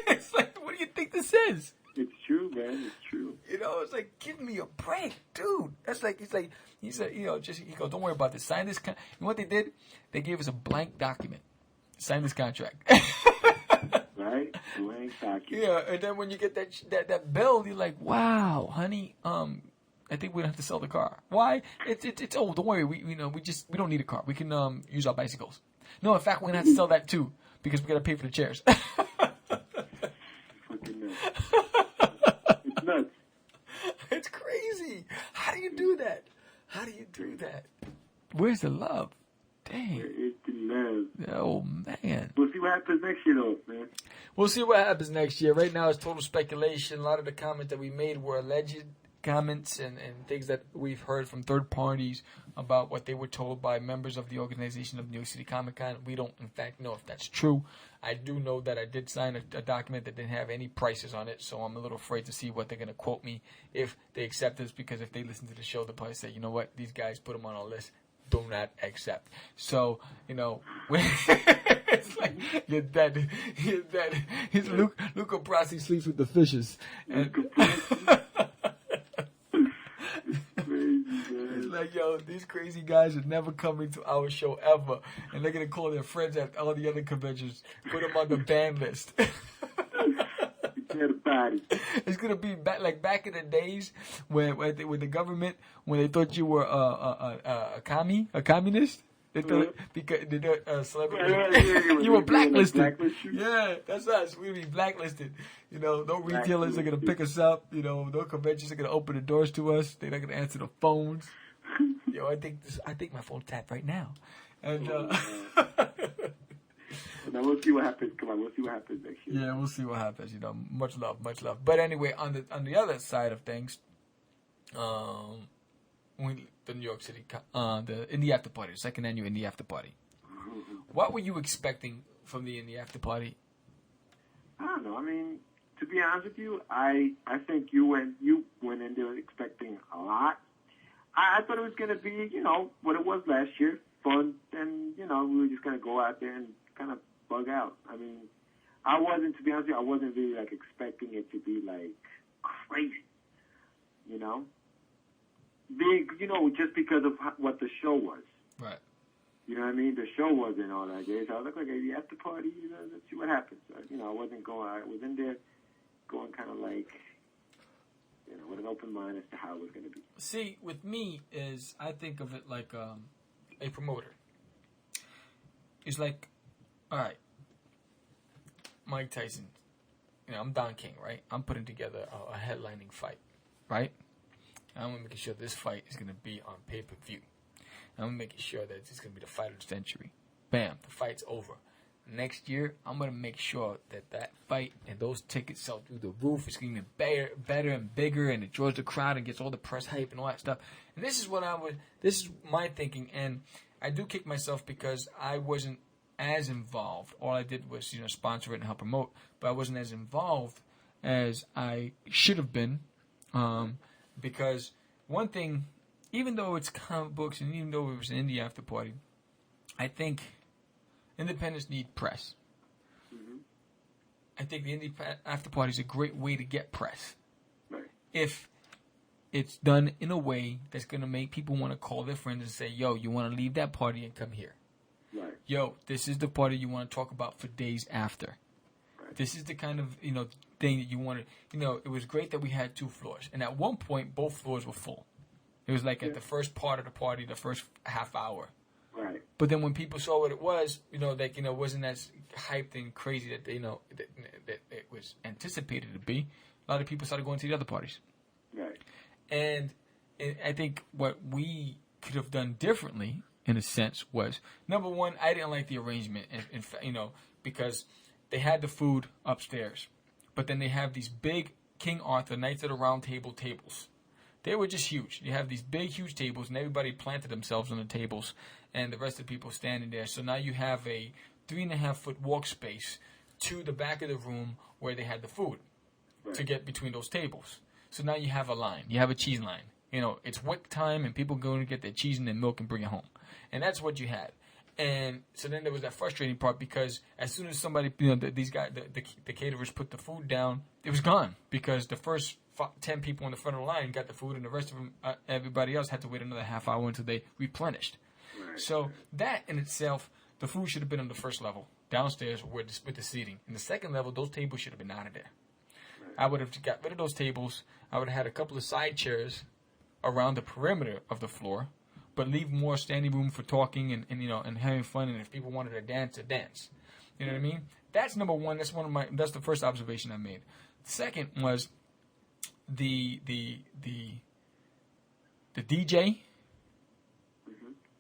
It's like, what do you think this is? It's true, man. It's true. You know, it's like, give me a break, dude. That's like, he said, you know, just, he goes, don't worry about this. Sign this. And what they did, they gave us a blank document. Sign this contract. Right? Blank document. Yeah, and then when you get that bill, you're like, wow, honey, I think we don't have to sell the car. Why? It's old. Don't worry. We don't need a car. We can use our bicycles. No, in fact, we're gonna have to sell that too because we gotta pay for the chairs. Fucking nuts. It's nuts. It's crazy. How do you do that? How do you do that? Where's the love? Dang. It's the love. Oh, man. We'll see what happens next year, though, man. We'll see what happens next year. Right now, it's total speculation. A lot of the comments that we made were alleged comments and things that we've heard from third parties about what they were told by members of the organization of New York City Comic Con. We don't, in fact, know if that's true. I do know that I did sign a document that didn't have any prices on it, so I'm a little afraid to see what they're going to quote me if they accept this, because if they listen to the show, they'll probably say, you know what, these guys put them on our list. Do not accept. So, you know, it's like you're dead. You're dead. It's Luca Brasi sleeps with the fishes. And it's like, yo, these crazy guys are never coming to our show ever, and they're gonna call their friends at all the other conventions, put them on the ban list. It's gonna be back in the days when the government, when they thought you were a communist. They thought because they thought celebrity, you were blacklisted. Yeah, that's us. We'd be blacklisted. You know, no retailers are gonna pick us up. You know, no conventions are gonna open the doors to us. They're not gonna answer the phones. Yo, I think my phone's tapped right now. And now we'll see what happens. Come on, we'll see what happens next year. Yeah, we'll see what happens. You know, much love. But anyway, on the other side of things, the New York City, the Indie After Party, the second annual Indie After Party. What were you expecting from the Indie After Party? I don't know. I mean, to be honest with you, I think you went in there expecting a lot. I thought it was going to be, you know, what it was last year, fun, and, you know, we were just going to go out there and kind of bug out. I mean, to be honest with you, I wasn't really, like, expecting it to be, like, crazy, you know? Big, you know, just because of what the show was. Right. You know what I mean? The show wasn't all that great. So I was like, okay, the after party, you know, let's see what happens. So, you know, I was in there going kind of like, you know, with an open mind as to how it was going to be. See, with me is, I think of it like a promoter. It's like, all right, Mike Tyson, you know, I'm Don King, right? I'm putting together a headlining fight, right? I'm making sure this fight is going to be on pay-per-view. I'm making sure that it's going to be the fight of the century. Bam, the fight's over. Next year, I'm going to make sure that fight and those tickets sell through the roof. It's going to be better and bigger, and it draws the crowd and gets all the press hype and all that stuff. And this is my thinking, and I do kick myself because I wasn't as involved. All I did was, you know, sponsor it and help promote, but I wasn't as involved as I should have been. Because one thing, even though it's comic books and even though it was an indie after party, I think independents need press. Mm-hmm. I think the indie after party is a great way to get press. Right. If it's done in a way that's going to make people want to call their friends and say, yo, you want to leave that party and come here. Right. Yo, this is the party you want to talk about for days after. Right. This is the kind of, you know, thing that you wanted. You know, it was great that we had 2 floors. And at one point, both floors were full. It was like at the first part of the party, the first half hour. Right. But then when people saw what it was, you know, like, you know, it wasn't as hyped and crazy that, you know, that it was anticipated to be. A lot of people started going to the other parties. Right. And I think what we could have done differently, in a sense, was, number one, I didn't like the arrangement, and you know, because they had the food upstairs. But then they have these big King Arthur Knights of the Round Table tables. They were just huge. You have these big, huge tables, and everybody planted themselves on the tables, and the rest of the people standing there. So now you have a 3.5-foot walk space to the back of the room where they had the food to get between those tables. So now you have a line. You have a cheese line. You know, it's wick time, and people go to get their cheese and their milk and bring it home. And that's what you had. And so then there was that frustrating part because as soon as somebody, you know, these guys, the caterers put the food down, it was gone because the first 10 people in the front of the line got the food, and the rest of them, everybody else had to wait another half hour until they replenished. Right. So that in itself, the food should have been on the first level downstairs with the seating. In the second level, those tables should have been out of there. Right. I would have got rid of those tables. I would have had a couple of side chairs around the perimeter of the floor, but leave more standing room for talking and you know, and having fun. And if people wanted to dance, dance. You know what I mean? That's number one. That's the first observation I made. The second was the DJ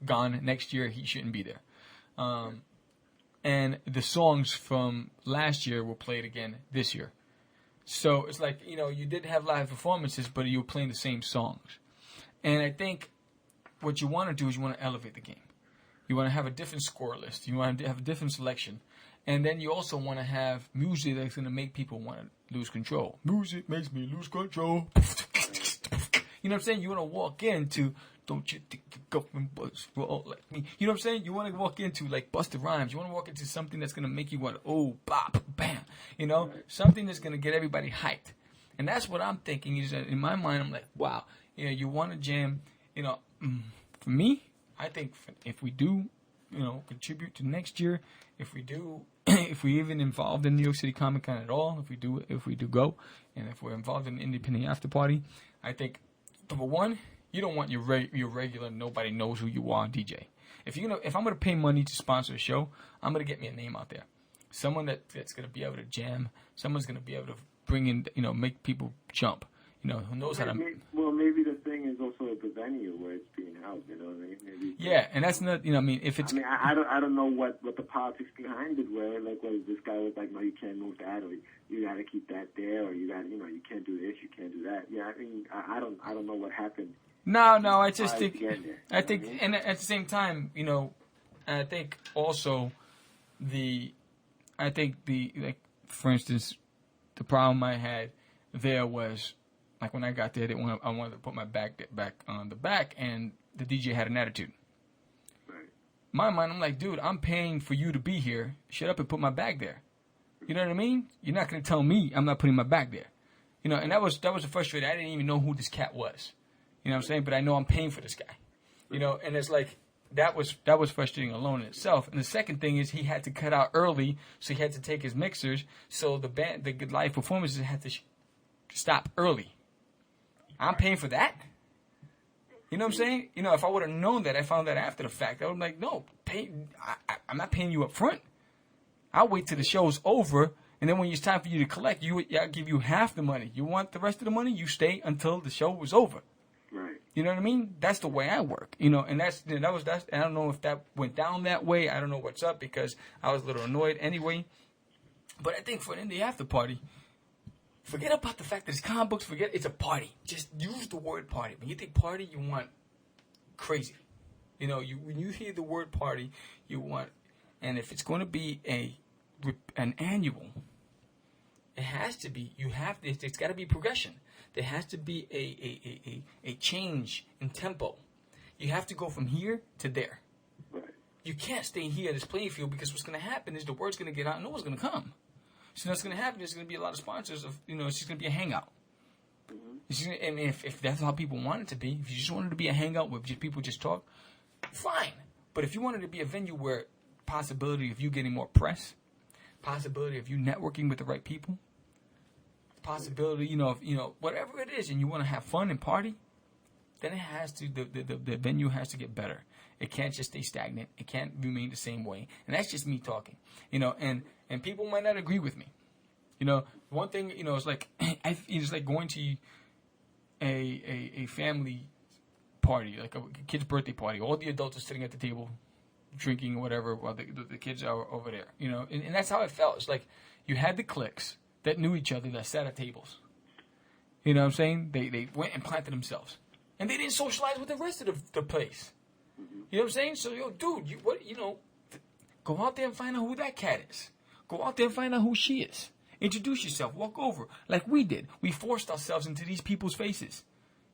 gone next year. He shouldn't be there. And the songs from last year were played again this year. So it's like, you know, you did have live performances, but you were playing the same songs. And I think what you want to do is you want to elevate the game. You want to have a different score list. You want to have a different selection. And then you also want to have music that's going to make people want to lose control. Music makes me lose control. You know what I'm saying? You want to walk into, don't you think the government was all like me? You know what I'm saying? You want to walk into like Busta Rhymes. You want to walk into something that's going to make you want, oh, bop, bam. You know, something that's going to get everybody hyped. And that's what I'm thinking is that in my mind, I'm like, wow, you know, you want to jam For me, I think if we do, contribute to next year, if we do, if we even involved in New York City Comic Con at all, if we do go, and if we're involved in the independent after party, I think number one, you don't want your regular nobody knows who you are DJ. If I'm gonna pay money to sponsor a show, I'm gonna get me a name out there, someone that's gonna be able to jam, someone's gonna be able to bring in, make people jump, who knows how to. Well, maybe the thing is also the venue where it's being held. You know what I mean? Maybe. Yeah, and that's not. If it's. I don't know what the politics behind it were. Like, was this guy was like, no, you can't move that, or you got to keep that there, or you got, you can't do this, you can't do that. Yeah, I don't know what happened. No, I just think. And at the same time, I think also for instance, the problem I had there was. Like when I got there, I wanted to put my back on the back, and the DJ had an attitude. Right. My mind, I'm like, dude, I'm paying for you to be here. Shut up and put my bag there. You know what I mean? You're not gonna tell me I'm not putting my bag there. And that was the frustrating. I didn't even know who this cat was. You know what I'm saying? But I know I'm paying for this guy. And it's like that was frustrating alone in itself. And the second thing is he had to cut out early, so he had to take his mixers. So the live performances had to stop early. I'm paying for that? You know what I'm saying? If I would have known that, I found that after the fact, I would be like, no, I'm not paying you up front. I'll wait till the show's over, and then when it's time for you to collect, I'll give you half the money. You want the rest of the money? You stay until the show was over. Right. You know what I mean? That's the way I work. And that's I don't know if that went down that way. I don't know what's up because I was a little annoyed anyway. But I think for an indie after party, forget about the fact that it's comic books. It's a party. Just use the word party. When you think party, you want crazy. When you hear the word party, you want. And if it's going to be an annual, it has to be. It's got to be progression. There has to be a change in tempo. You have to go from here to there. Right. You can't stay here in this playing field because what's going to happen is the word's going to get out and no one's going to come. So what's going to happen is there's going to be a lot of sponsors it's just going to be a hangout. Mm-hmm. And if that's how people want it to be, if you just want it to be a hangout where people just talk, fine. But if you want it to be a venue where possibility of you getting more press, possibility of you networking with the right people, possibility, whatever it is, and you want to have fun and party, then it has to, the venue has to get better. It can't just stay stagnant. It can't remain the same way. And that's just me talking, and people might not agree with me. One thing, it's like, it's like going to a family party, like a kid's birthday party. All the adults are sitting at the table drinking or whatever while the kids are over there, and that's how it felt. It's like you had the cliques that knew each other that sat at tables. You know what I'm saying? They went and planted themselves. And they didn't socialize with the rest of the place. You know what I'm saying? So, dude, go out there and find out who that cat is. Go out there and find out who she is. Introduce yourself. Walk over. Like we did. We forced ourselves into these people's faces.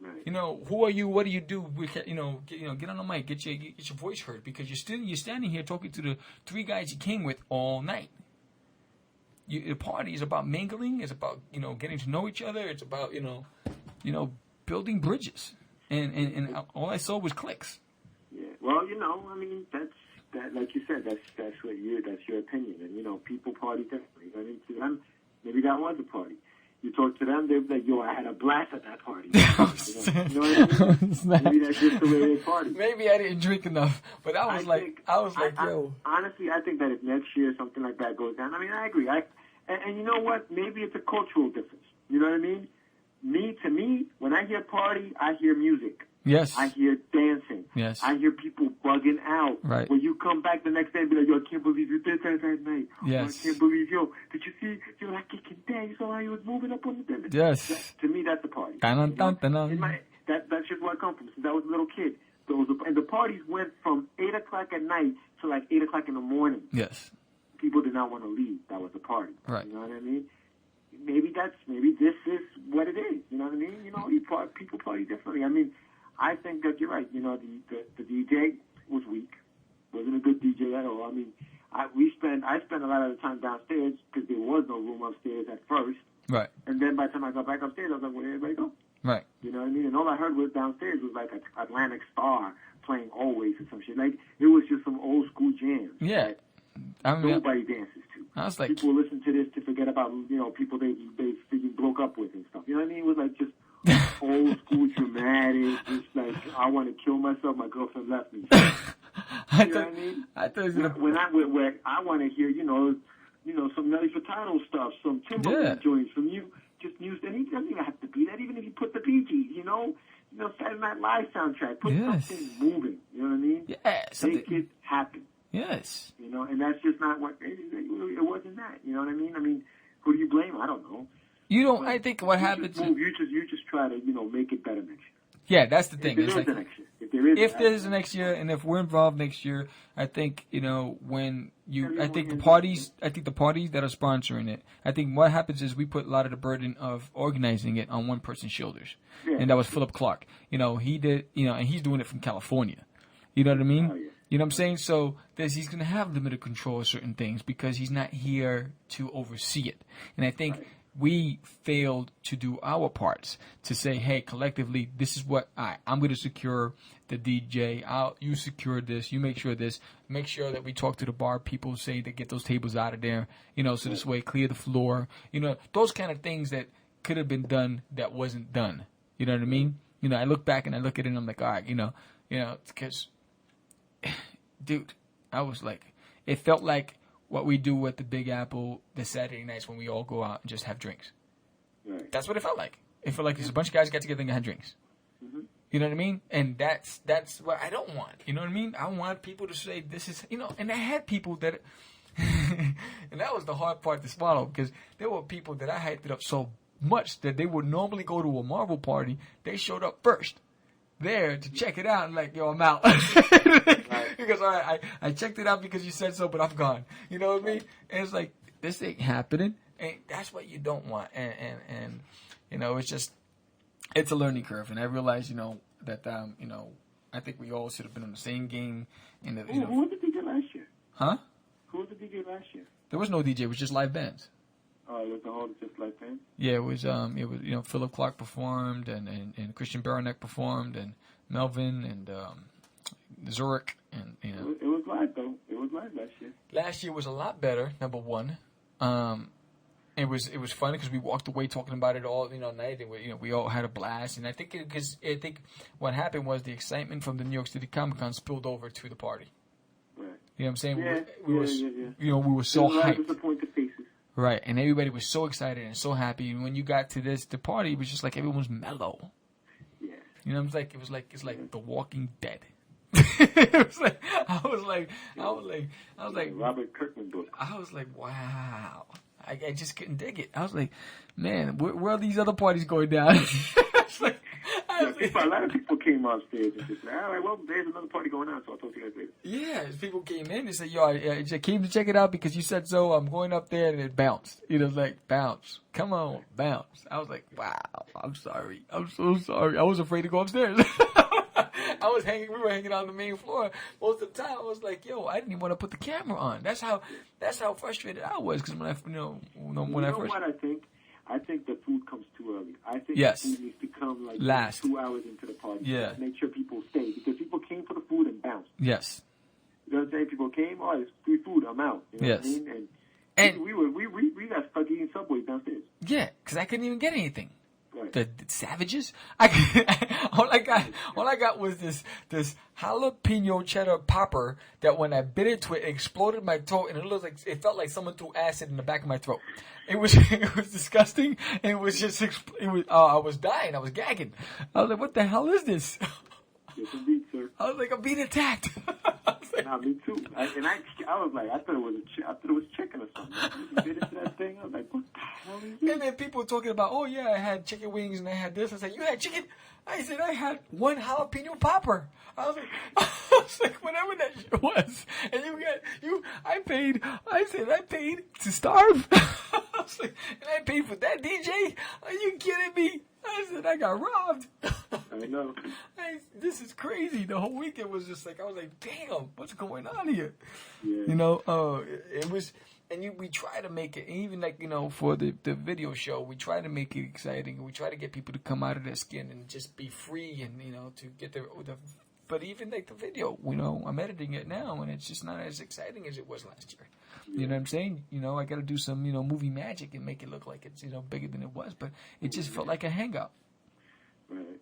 Right. Who are you? What do you do? Get on the mic. Get your voice heard because you're standing here talking to the three guys you came with all night. The party is about mingling. It's about getting to know each other. It's about building bridges. And all I saw was clicks. Yeah. Well, that's like you said. That's your opinion. And people party differently. To them, maybe that was a party. You talk to them, they're like, "Yo, I had a blast at that party." You know what I mean? Maybe that's just the way they party. Maybe I didn't drink enough, but I was like, yo. Honestly, I think that if next year something like that goes down, I agree. And you know what? Maybe it's a cultural difference. You know what I mean? To me, when I hear party, I hear music. Yes. I hear dancing. Yes. I hear people bugging out. Right. When you come back the next day and be like, "Yo, I can't believe you did that night." Yes. I can't believe, did you see? Yo, that kid can dance. You saw how he was moving up on the bed. Yes. To me, that's the party. That's just where I come from. Since I was a little kid. And the parties went from 8 o'clock at night to like 8 o'clock in the morning. Yes. People did not want to leave. That was the party. Right. You know what I mean? Maybe this is what it is. You know what I mean? People party differently. I think that you're right. The DJ was weak. Wasn't a good DJ at all. I spent a lot of the time downstairs because there was no room upstairs at first. Right. And then by the time I got back upstairs, I was like, where did everybody go? Right. You know what I mean? And all I heard was downstairs was like Atlantic Star playing Always or some shit. Like, it was just some old school jams. Yeah. That I mean, nobody dances to. I was like, people listen to this to forget about, you know, people they freaking broke up with and stuff. You know what I mean? It was like just old school dramatic, just like, I want to kill myself, my girlfriend left me. I You know what I mean? thought it was gonna. When I want to hear, you know, some Nelly Furtado stuff, some Timberland joints from you, just music. And it doesn't even have to be that. Even if you put the PGs, you know, Saturday Night Live soundtrack, put something moving. You know what I mean? Yeah, something. Make it happen. Yes. You know, and that's just not what it wasn't. That, you know what I mean? I mean, who do you blame? I don't know. You don't. But I think what happens. You just try to, you know, make it better next year. Yeah, that's the thing. If It's there is like, a next year. If there's a next year, and if we're involved next year, I think, you know, I think the parties that are sponsoring it, I think what happens is we put a lot of the burden of organizing it on one person's shoulders, and that was Philip Clark. You know, he did, you know, and he's doing it from California. You know what I mean? Oh, yeah. You know what I'm saying? So he's going to have limited control of certain things because he's not here to oversee it. And I think we failed to do our parts to say, hey, collectively, this is what I'm going to secure the DJ. You secure this. You make sure this. Make sure that we talk to the bar people, say to get those tables out of there. You know, so this way, clear the floor. You know, those kind of things that could have been done that wasn't done. You know what I mean? You know, I look back and I look at it and I'm like, all right, you know, because, dude, I was like, it felt like what we do at the Big Apple the Saturday nights when we all go out and just have drinks. Right. That's what it felt like. It felt like there's a bunch of guys got together and had drinks. Mm-hmm. You know what I mean? And that's what I don't want. You know what I mean? I want people to say this is, you know, and I had people that, and that was the hard part to swallow because there were people that I hyped it up so much that they would normally go to a Marvel party. They showed up first there to check it out and like, yo, I'm out. Because I checked it out because you said so, but I'm gone. You know what I mean? And it's like, this ain't happening. And that's what you don't want. And you know, it's a learning curve. And I realize, you know, that, you know, I think we all should have been on the same game. And that, you know, who was the DJ last year? Huh? Who was the DJ last year? There was no DJ. It was just live bands. Oh, it was the whole just live band? Yeah, it was, you know, Philip Clark performed and Christian Baranek performed and Melvin and, Zurich and, you know. It was live, though. It was live last year. Last year was a lot better, number one. It was fun because we walked away talking about it all, you know, night, and we all had a blast. And I think what happened was the excitement from the New York City Comic Con spilled over to the party. Right. You know what I'm saying? Yeah, You know, we were so hyped. Disappointed faces. Right, and everybody was so excited and so happy. And when you got to the party, it was just like everyone's mellow. Yeah. You know, it's like The Walking Dead. It was like I was like Robert Kirkman book. I was like, wow. I just couldn't dig it. I was like, man, where are these other parties going down? A lot of people came on stage and just like, all right, well, there's another party going on, so I'll talk to you guys later. Yeah, people came in and said, yo, I came to check it out because you said so. I'm going up there, and it bounced. You know, like, bounce. Come on, bounce. I was like, wow, I'm sorry. I'm so sorry. I was afraid to go upstairs. We were hanging out on the main floor most of the time. I was like, yo, I didn't even want to put the camera on. That's how frustrated I was because when I first. What I think the food comes too early. I think Yes. the food needs to come like Last. 2 hours into the party. Yeah. Make sure people stay because people came for the food and bounced. Yes. You know what I'm saying? People came, oh, it's free food, I'm out. You know Yes. what I mean? And we got stuck eating Subway downstairs. yeah, because I couldn't even get anything. Right. The savages. All I got was this jalapeno cheddar popper that when I bit into it exploded my throat, and it felt like someone threw acid in the back of my throat. It was disgusting, and it was I was dying. I was gagging. I was like, what the hell is this? Yes, indeed, sir. I was like, I'm being attacked. Nah, me too. I was like, I thought it was chicken or something. You bit into that thing. I was like, what the hell is this? And then people talking about, oh yeah, I had chicken wings and I had this. I said, you had chicken? I said, I had one jalapeno popper. I was like, whatever that shit was. And I paid to starve. I was like, and I paid for that DJ? Are you kidding me? I said, I got robbed. I know. This is crazy. The whole weekend was just like, I was like, damn, what's going on here? Yeah. You know, it was, And we try to make it, even like, for the video show, we try to make it exciting. And we try to get people to come out of their skin and just be free and, to get but even like the video, I'm editing it now and it's just not as exciting as it was last year. You know what I'm saying? I got to do some, movie magic and make it look like it's, bigger than it was. But it just felt like a hangout. Right.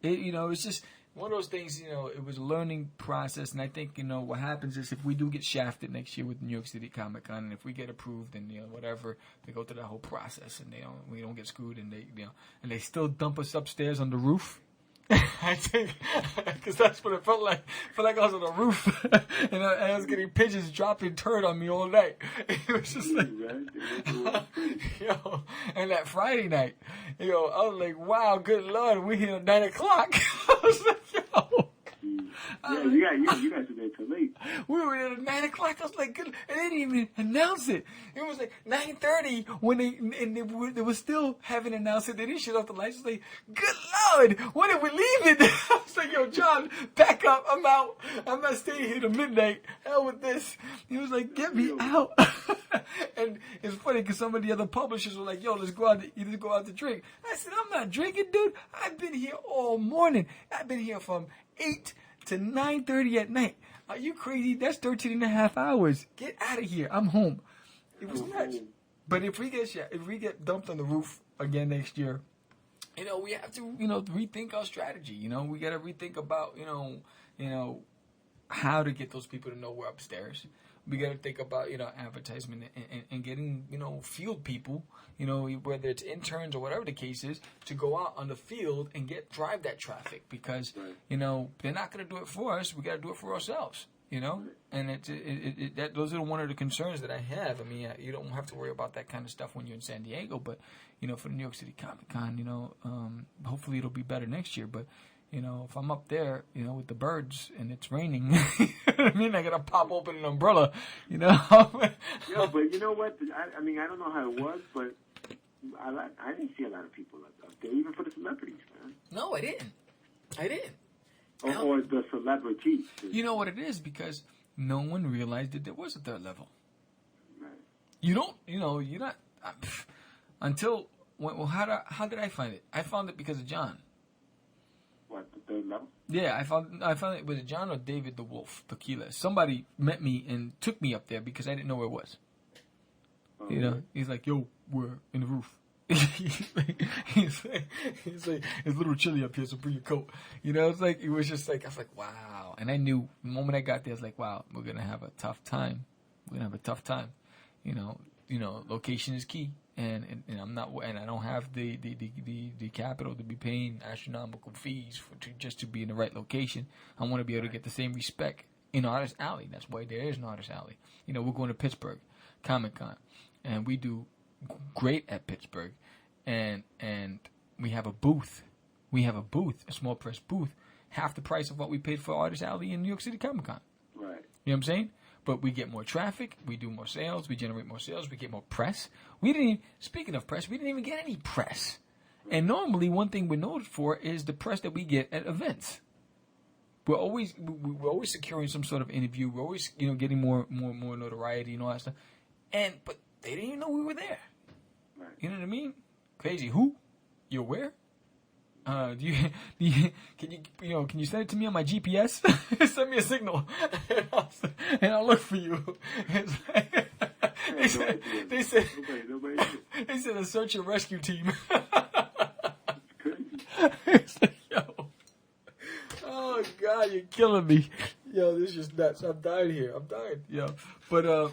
It's just one of those things, it was a learning process. And I think, what happens is if we do get shafted next year with New York City Comic Con, and if we get approved and, whatever, they go through that whole process and we don't get screwed and and they still dump us upstairs on the roof. I think, because that's what it felt like. I felt like I was on the roof, and I was getting pigeons dropping turd on me all night. It was just like, and that Friday night, I was like, wow, good Lord, we're here at 9 o'clock. I was like, you guys were there till late. We were there at 9 o'clock. I was like, good. And they didn't even announce it. It was like 9:30 when they were still haven't announced it. They didn't shut off the lights. I was like, good Lord, when are we leaving? I was like, yo, John, back up. I'm out. I'm not staying here till midnight. Hell with this. He was like, get me out. And it's funny because some of the other publishers were like, yo, let's go out to drink. I said, I'm not drinking, dude. I've been here all morning. I've been here from 8 to 9:30 at night. Are you crazy? That's 13 and a half hours. Get out of here. I'm home. It was nuts. But if we get dumped on the roof again next year, we have to, rethink our strategy. We got to rethink about, how to get those people to know we're upstairs. We got to think about, advertisement and getting, field people, whether it's interns or whatever the case is, to go out on the field and drive that traffic because, they're not going to do it for us. We got to do it for ourselves, and those are one of the concerns that I have. I mean, you don't have to worry about that kind of stuff when you're in San Diego, but, for the New York City Comic Con, hopefully it'll be better next year, but, if I'm up there, with the birds and it's raining, I mean, I gotta pop open an umbrella, Yeah, but you know what? I mean, I don't know how it was, but I didn't see a lot of people up there, even for the celebrities, man. No, I didn't. Or the celebrities. You know what it is? Because no one realized that there was a third level. Right. You're not, until, how did I find it? I found it because of John. What, the third level? Yeah, I found it. Was it John or David the Wolf, Tequila? Somebody met me and took me up there because I didn't know where it was. Oh, He's like, yo, we're in the roof. he's like, it's a little chilly up here, so bring your coat. It's like, it was just like, I was like, wow. And I knew the moment I got there, I was like, wow, we're going to have a tough time. Location is key. And I'm not, and I don't have the capital to be paying astronomical fees just to be in the right location. I want to be able to get the same respect in Artist Alley. That's why there is an Artist Alley. We're going to Pittsburgh Comic Con, and we do great at Pittsburgh, and we have a booth. A small press booth, half the price of what we paid for Artist Alley in New York City Comic Con. Right. You know what I'm saying? But we get more traffic, we do more sales, we generate more sales, we get more press. Speaking of press, we didn't even get any press. And normally, one thing we're noted for is the press that we get at events. We're always securing some sort of interview. We're always, getting more notoriety and all that stuff. But they didn't even know we were there. Right. You know what I mean? Crazy. Who? You're where? Can you send it to me on my GPS? Send me a signal, and I'll look for you. They said a search and rescue team. It's like, yo, oh God, you're killing me. Yo, this is nuts. I'm dying here. Yo, but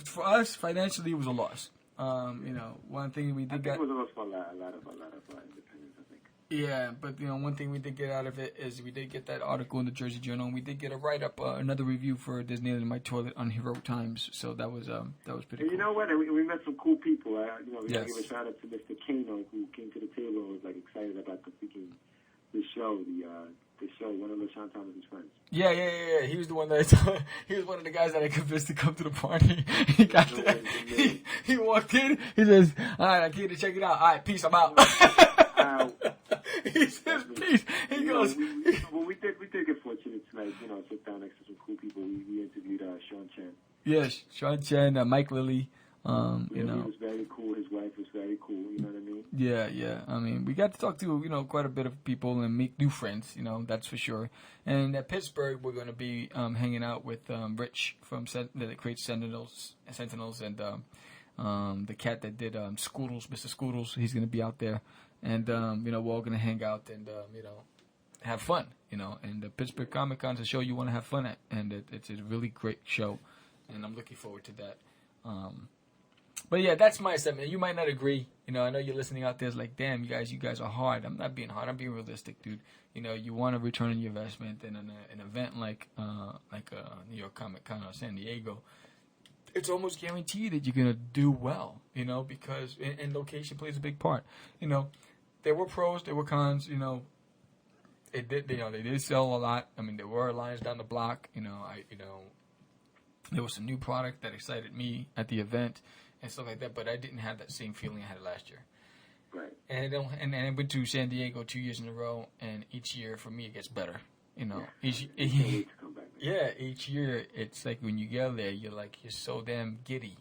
for us financially, it was a loss. One thing we did it was a loss for a lot of independents, I think. Yeah, but one thing we did get out of it is we did get that article in the Jersey Journal, and we did get a write-up, another review for Disney in My Toilet on Heroic Times. So that was pretty cool. You know what? We met some cool people. We Yes. gotta give a shout out to Mr. Kano, who came to the table and was like excited about the show, one of LaShawn Thomas's friends. Yeah. He was the one he was one of the guys that I convinced to come to the party. He got there. He walked in. He says, "All right, I came to check it out. All right, peace. I'm out." He says, "Peace." He goes. We did get fortunate tonight. Sit down next to some cool people. We interviewed Sean Chen. Yes, Sean Chen, Mike Lilly. He was very cool. His wife was very cool. You know what I mean? Yeah. I mean, we got to talk to quite a bit of people and make new friends. That's for sure. And at Pittsburgh, we're going to be hanging out with Rich from the Craze Sentinels, and the cat that did Scoodles, Mr. Scoodles. He's going to be out there, and we're all going to hang out and have fun. And the Pittsburgh Comic Con is a show you want to have fun at, and it's a really great show, and I'm looking forward to that. But yeah, that's my assessment. You might not agree. I know you're listening out there. It's like, damn, you guys are hard. I'm not being hard. I'm being realistic, dude. You want to return on your investment, and an event like New York Comic Con or San Diego, it's almost guaranteed that you're gonna do well. Because and location plays a big part. There were pros, there were cons. They did sell a lot. I mean, there were lines down the block. There was some new product that excited me at the event and stuff like that, but I didn't have that same feeling I had last year. Right. And I went to San Diego 2 years in a row, and each year for me it gets better. Each year it's like when you get there, you're so damn giddy.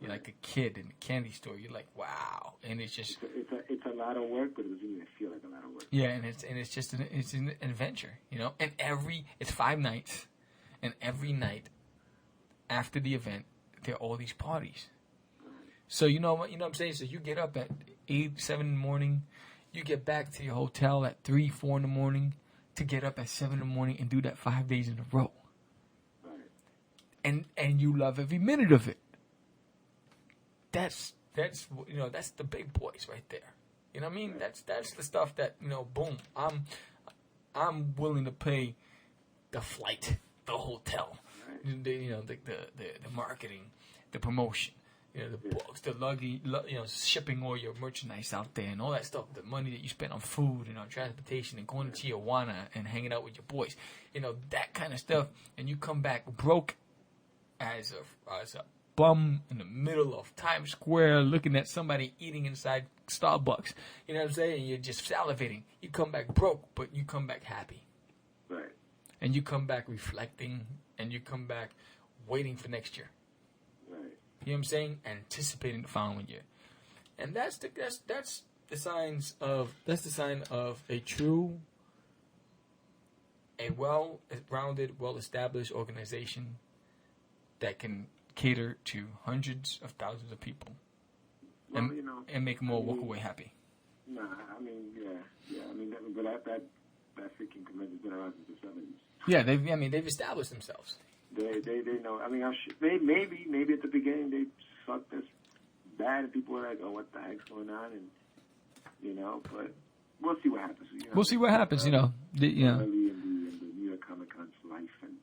You're like a kid in a candy store. You're like, wow, and it's just it's a lot of work, but it doesn't even feel like a lot of work. Yeah, and it's just an adventure, And it's 5 nights, and every night after the event, there are all these parties. So you know what I'm saying? So you get up at 8, 7 in the morning, you get back to your hotel at 3, 4 in the morning, to get up at 7 in the morning and do that 5 days in a row. Right. And you love every minute of it. That's the big boys right there. You know what I mean? That's the stuff that boom. I'm willing to pay the flight, the hotel, the marketing, the promotion, the books, the luggage, shipping all your merchandise out there and all that stuff. The money that you spend on food and on transportation and going to Tijuana and hanging out with your boys, that kind of stuff. And you come back broke as a bum in the middle of Times Square looking at somebody eating inside Starbucks. You know what I'm saying? You're just salivating. You come back broke, but you come back happy. Right. And you come back reflecting, and you come back waiting for next year. Right. You know what I'm saying? Anticipating the following year. And that's the sign of a well-rounded, well-established organization that can cater to hundreds of thousands of people, and make them all walk away happy. Nah, I mean, yeah. I mean, that freaking convention's been around since the 70s. Yeah, they've established themselves. They know. I mean, maybe at the beginning they sucked us bad, and people were like, "Oh, what the heck's going on?" And but we'll see what happens. We'll see what happens. Early in the New York Comic Con's life, and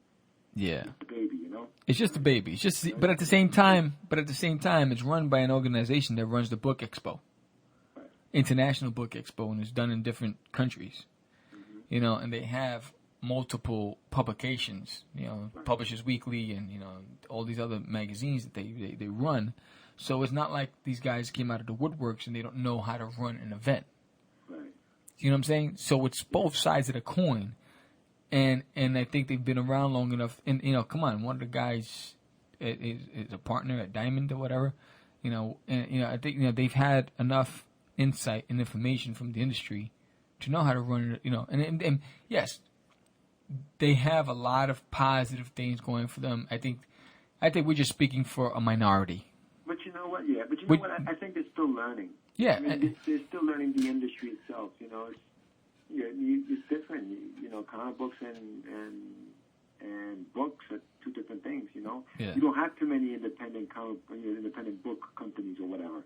yeah, it's the baby, It's just a baby. It's just, but at the same time, it's run by an organization that runs the Book Expo, International Book Expo, and it's done in different countries. Mm-hmm. And they have multiple publications, Publishers Weekly, and all these other magazines that they run. So it's not like these guys came out of the woodworks and they don't know how to run an event. Right. You know what I'm saying? So it's both sides of the coin. And I think they've been around long enough. And, come on, one of the guys is a partner at Diamond or whatever. I think, they've had enough insight and information from the industry to know how to run it, And yes, they have a lot of positive things going for them. I think we're just speaking for a minority. But you know what? Yeah, but you know what? I think they're still learning. Yeah. I mean, they're still learning the industry itself, It's different, comic books and books are two different things, Yeah. You don't have too many independent book companies or whatever.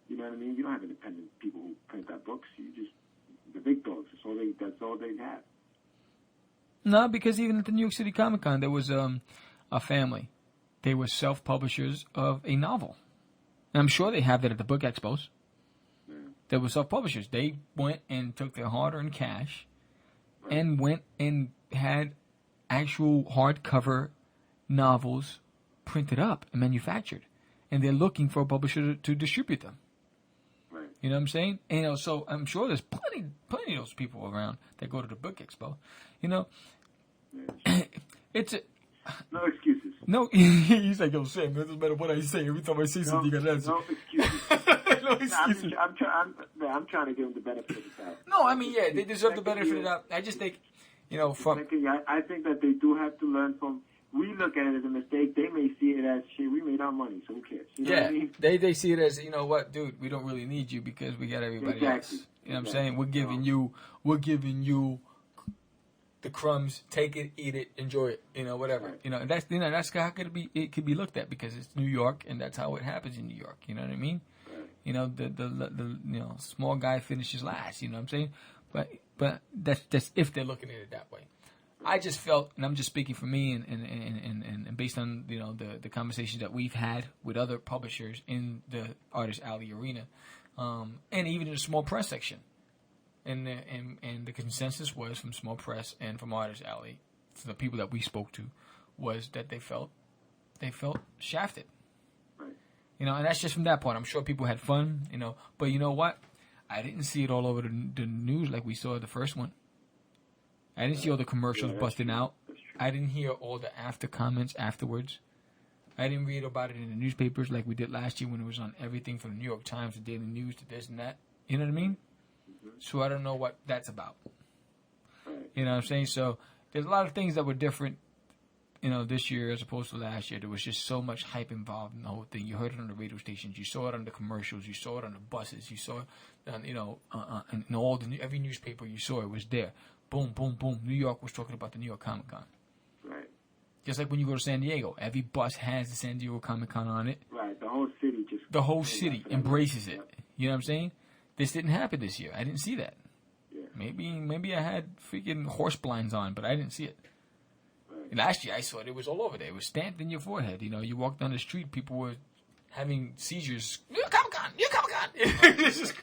You know what I mean? You don't have independent people who print out books. You just the big dogs. That's all they have. No, because even at the New York City Comic Con, there was a family. They were self-publishers of a novel, and I'm sure they have that at the book expos. They were self-publishers. They went and took their hard-earned cash and went and had actual hardcover novels printed up and manufactured. And they're looking for a publisher to distribute them. Right. You know what I'm saying? And, so I'm sure there's plenty of those people around that go to the book expo. It's No excuses. No, he's like, yo, Sam, it doesn't matter what I say. Every time I say something, you got to answer. No excuses. No excuses. I'm trying to give them the benefit of the doubt. No, I mean, yeah, they deserve the benefit of the doubt. I just think, from... I think that they do have to learn from... We look at it as a mistake. They may see it as, shit, we made our money, so who cares? You know what I mean? they see it as, you know what, dude, we don't really need you because we got everybody else. You know what I'm saying? We're giving you the crumbs. Take it, eat it, enjoy it. You know, whatever. Right. You know, that's how it could be looked at because it's New York and that's how it happens in New York. You know what I mean? Right. You know, the small guy finishes last. You know what I'm saying? But that's if they're looking at it that way. I just felt, and I'm just speaking for me, and based on the conversations that we've had with other publishers in the Artist Alley arena, and even in the small press section, and the consensus was from small press and from Artist Alley, for the people that we spoke to, was that they felt shafted. Right. You know, and that's just from that point. I'm sure people had fun, but you know what? I didn't see it all over the news like we saw the first one. I didn't see all the commercials busting out. I didn't hear all the after comments afterwards. I didn't read about it in the newspapers like we did last year when it was on everything from the New York Times to Daily News to this and that. You know what I mean? So I don't know what that's about. You know what I'm saying? So there's a lot of things that were different, this year as opposed to last year. There was just so much hype involved in the whole thing. You heard it on the radio stations. You saw it on the commercials. You saw it on the buses. You saw it on, in every newspaper you saw it was there. Boom, boom, boom. New York was talking about the New York Comic Con. Right. Just like when you go to San Diego, every bus has the San Diego Comic Con on it. Right. The whole city just... The whole city embraces it. You know what I'm saying? This didn't happen this year. I didn't see that. Yeah. Maybe I had freaking horse blinds on, but I didn't see it. Right. Last year I saw it. It was all over there. It was stamped in your forehead. You walked down the street, people were having seizures. New York Comic Con! New York Comic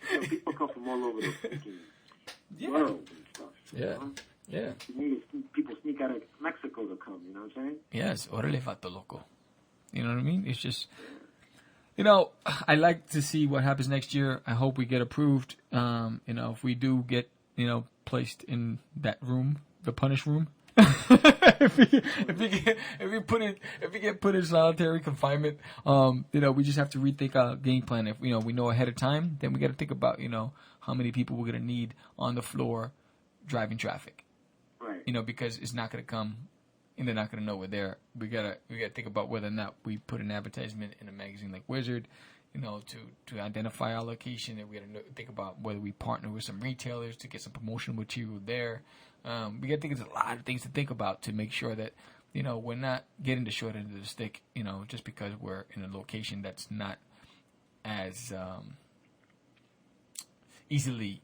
Con! People come from all over the freaking world and stuff. Yeah. Yeah. People sneak out of Mexico to come, you know what I'm saying? Yes, orale vato loco. You know what I mean? It's just, I like to see what happens next year. I hope we get approved. If we do get, placed in that room, the punish room. if we get put in solitary confinement, we just have to rethink our game plan. If we know ahead of time, then we got to think about how many people we're gonna need on the floor driving traffic. Right. Because it's not gonna come, and they're not gonna know we're there. We gotta think about whether or not we put an advertisement in a magazine like Wizard, to identify our location, and we gotta think about whether we partner with some retailers to get some promotional material there. We got to think there's a lot of things to think about to make sure that, we're not getting the short end of the stick, just because we're in a location that's not as easily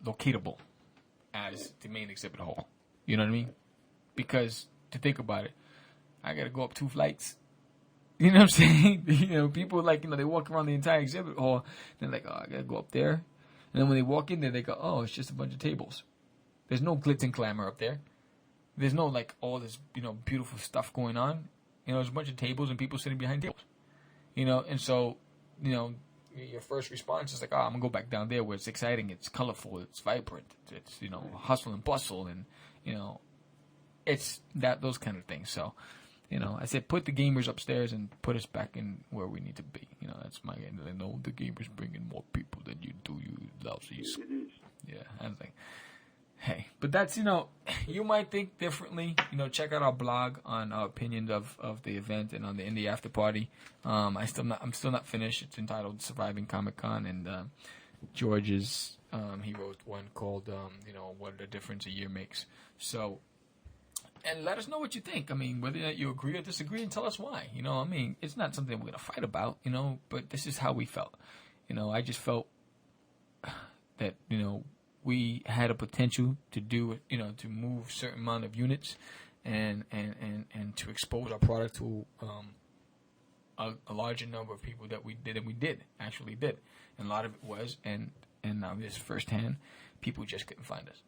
locatable as the main exhibit hall. You know what I mean? Because to think about it, I got to go up 2 flights. You know what I'm saying? People they walk around the entire exhibit hall. They're like, oh, I got to go up there. And then when they walk in there, they go, oh, it's just a bunch of tables. There's no glitz and glamour up there. There's no all this beautiful stuff going on. There's a bunch of tables and people sitting behind tables. And so your first response is like, oh, I'm gonna go back down there where it's exciting, it's colorful, it's vibrant, it's hustle and bustle, and it's those kind of things. So I said put the gamers upstairs and put us back in where we need to be. That's my end. I know the gamers bring in more people than you do, you lousy. Yeah, I was like. Hey, but that's, you might think differently. Check out our blog on our opinions of the event and on the indie after party. I'm still not finished. It's entitled Surviving Comic Con, and George's he wrote one called what a difference a year makes. So, and let us know what you think. I mean, whether or not you agree or disagree, and tell us why. It's not something we're gonna fight about. But this is how we felt. I just felt that we had a potential to do, to move a certain amount of units and to expose our product to a larger number of people that we actually did. And a lot of it was, and this firsthand, people just couldn't find us.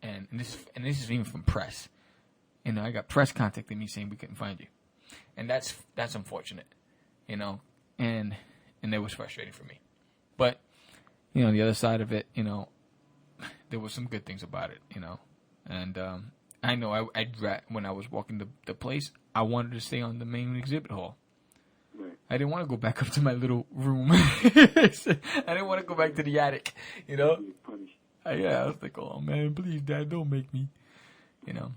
And this is even from press. I got press contacting me saying we couldn't find you. And that's unfortunate, and it was frustrating for me. But, the other side of it, there was some good things about it, and I know when I was walking the place, I wanted to stay on the main exhibit hall. Right. I didn't want to go back up to my little room. I didn't want to go back to the attic, you know? You get punished. I was like, oh man, please, Dad, don't make me, you know.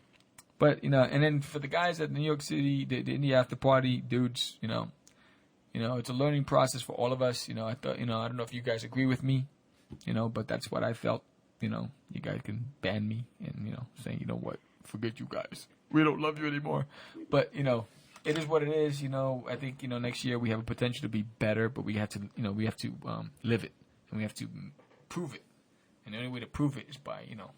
But, you know, and then for the guys at New York City, the indie after party dudes, you know, it's a learning process for all of us. You know, I thought, you know, I don't know if you guys agree with me, you know, but that's what I felt. You know, you guys can ban me and, you know, saying, you know what, forget you guys. We don't love you anymore. But, you know, it is what it is. You know, I think, you know, next year we have a potential to be better, but we have to, you know, live it and we have to prove it. And the only way to prove it is by, you know,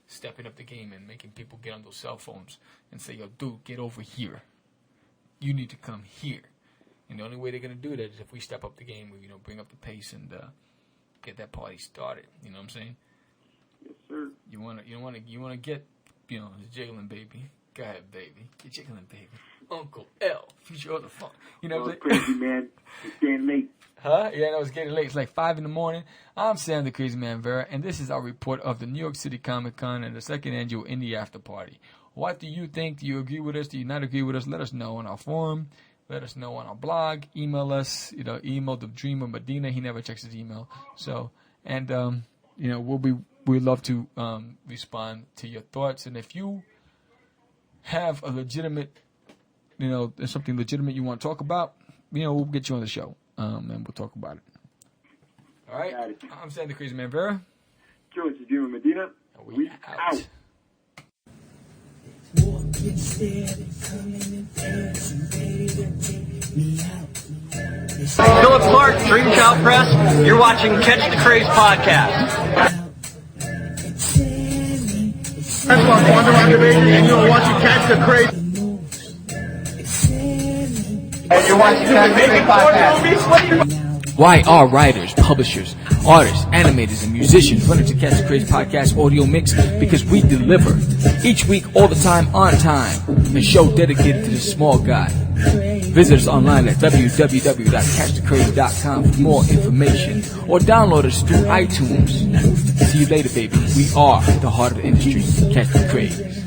stepping up the game and making people get on those cell phones and say, yo, dude, get over here. You need to come here. And the only way they're going to do that is if we step up the game, we, you know, bring up the pace and get that party started. You know what I'm saying? Yes, sir. You want to get, you know, jiggling, baby. Go ahead, baby. Get jiggling, baby. Uncle L, future of the fun. You know what I'm saying? Crazy man. It's getting late. Huh? Yeah, no, it's getting late. It's like 5 in the morning. I'm Sam the Crazy Man Vera, and this is our report of the New York City Comic Con and the second annual Indie After Party. What do you think? Do you agree with us? Do you not agree with us? Let us know on our forum. Let us know on our blog. Email us. You know, email the Dreamer Medina. He never checks his email. So, and you know, we'd love to respond to your thoughts. And if you have a legitimate, you know, there's something legitimate you want to talk about, you know, we'll get you on the show. And we'll talk about it. All right. I'm Sam the Crazy Man Vera. George, the Dreamer Medina. And we out. Philip Clark, Dream Child Press. You're watching Catch the Craze podcast. That's what Wonder Activation, and you're watching Catch the Craze. And you're watching Catch the Craze podcast. Why are writers, publishers, artists, animators, and musicians running to Catch the Craze podcast audio mix? Because we deliver each week, all the time, on time. A show dedicated to the small guy. Visit us online at www.catchthecraze.com for more information, or download us through iTunes. See you later, baby. We are the heart of the industry. Catch the Craze.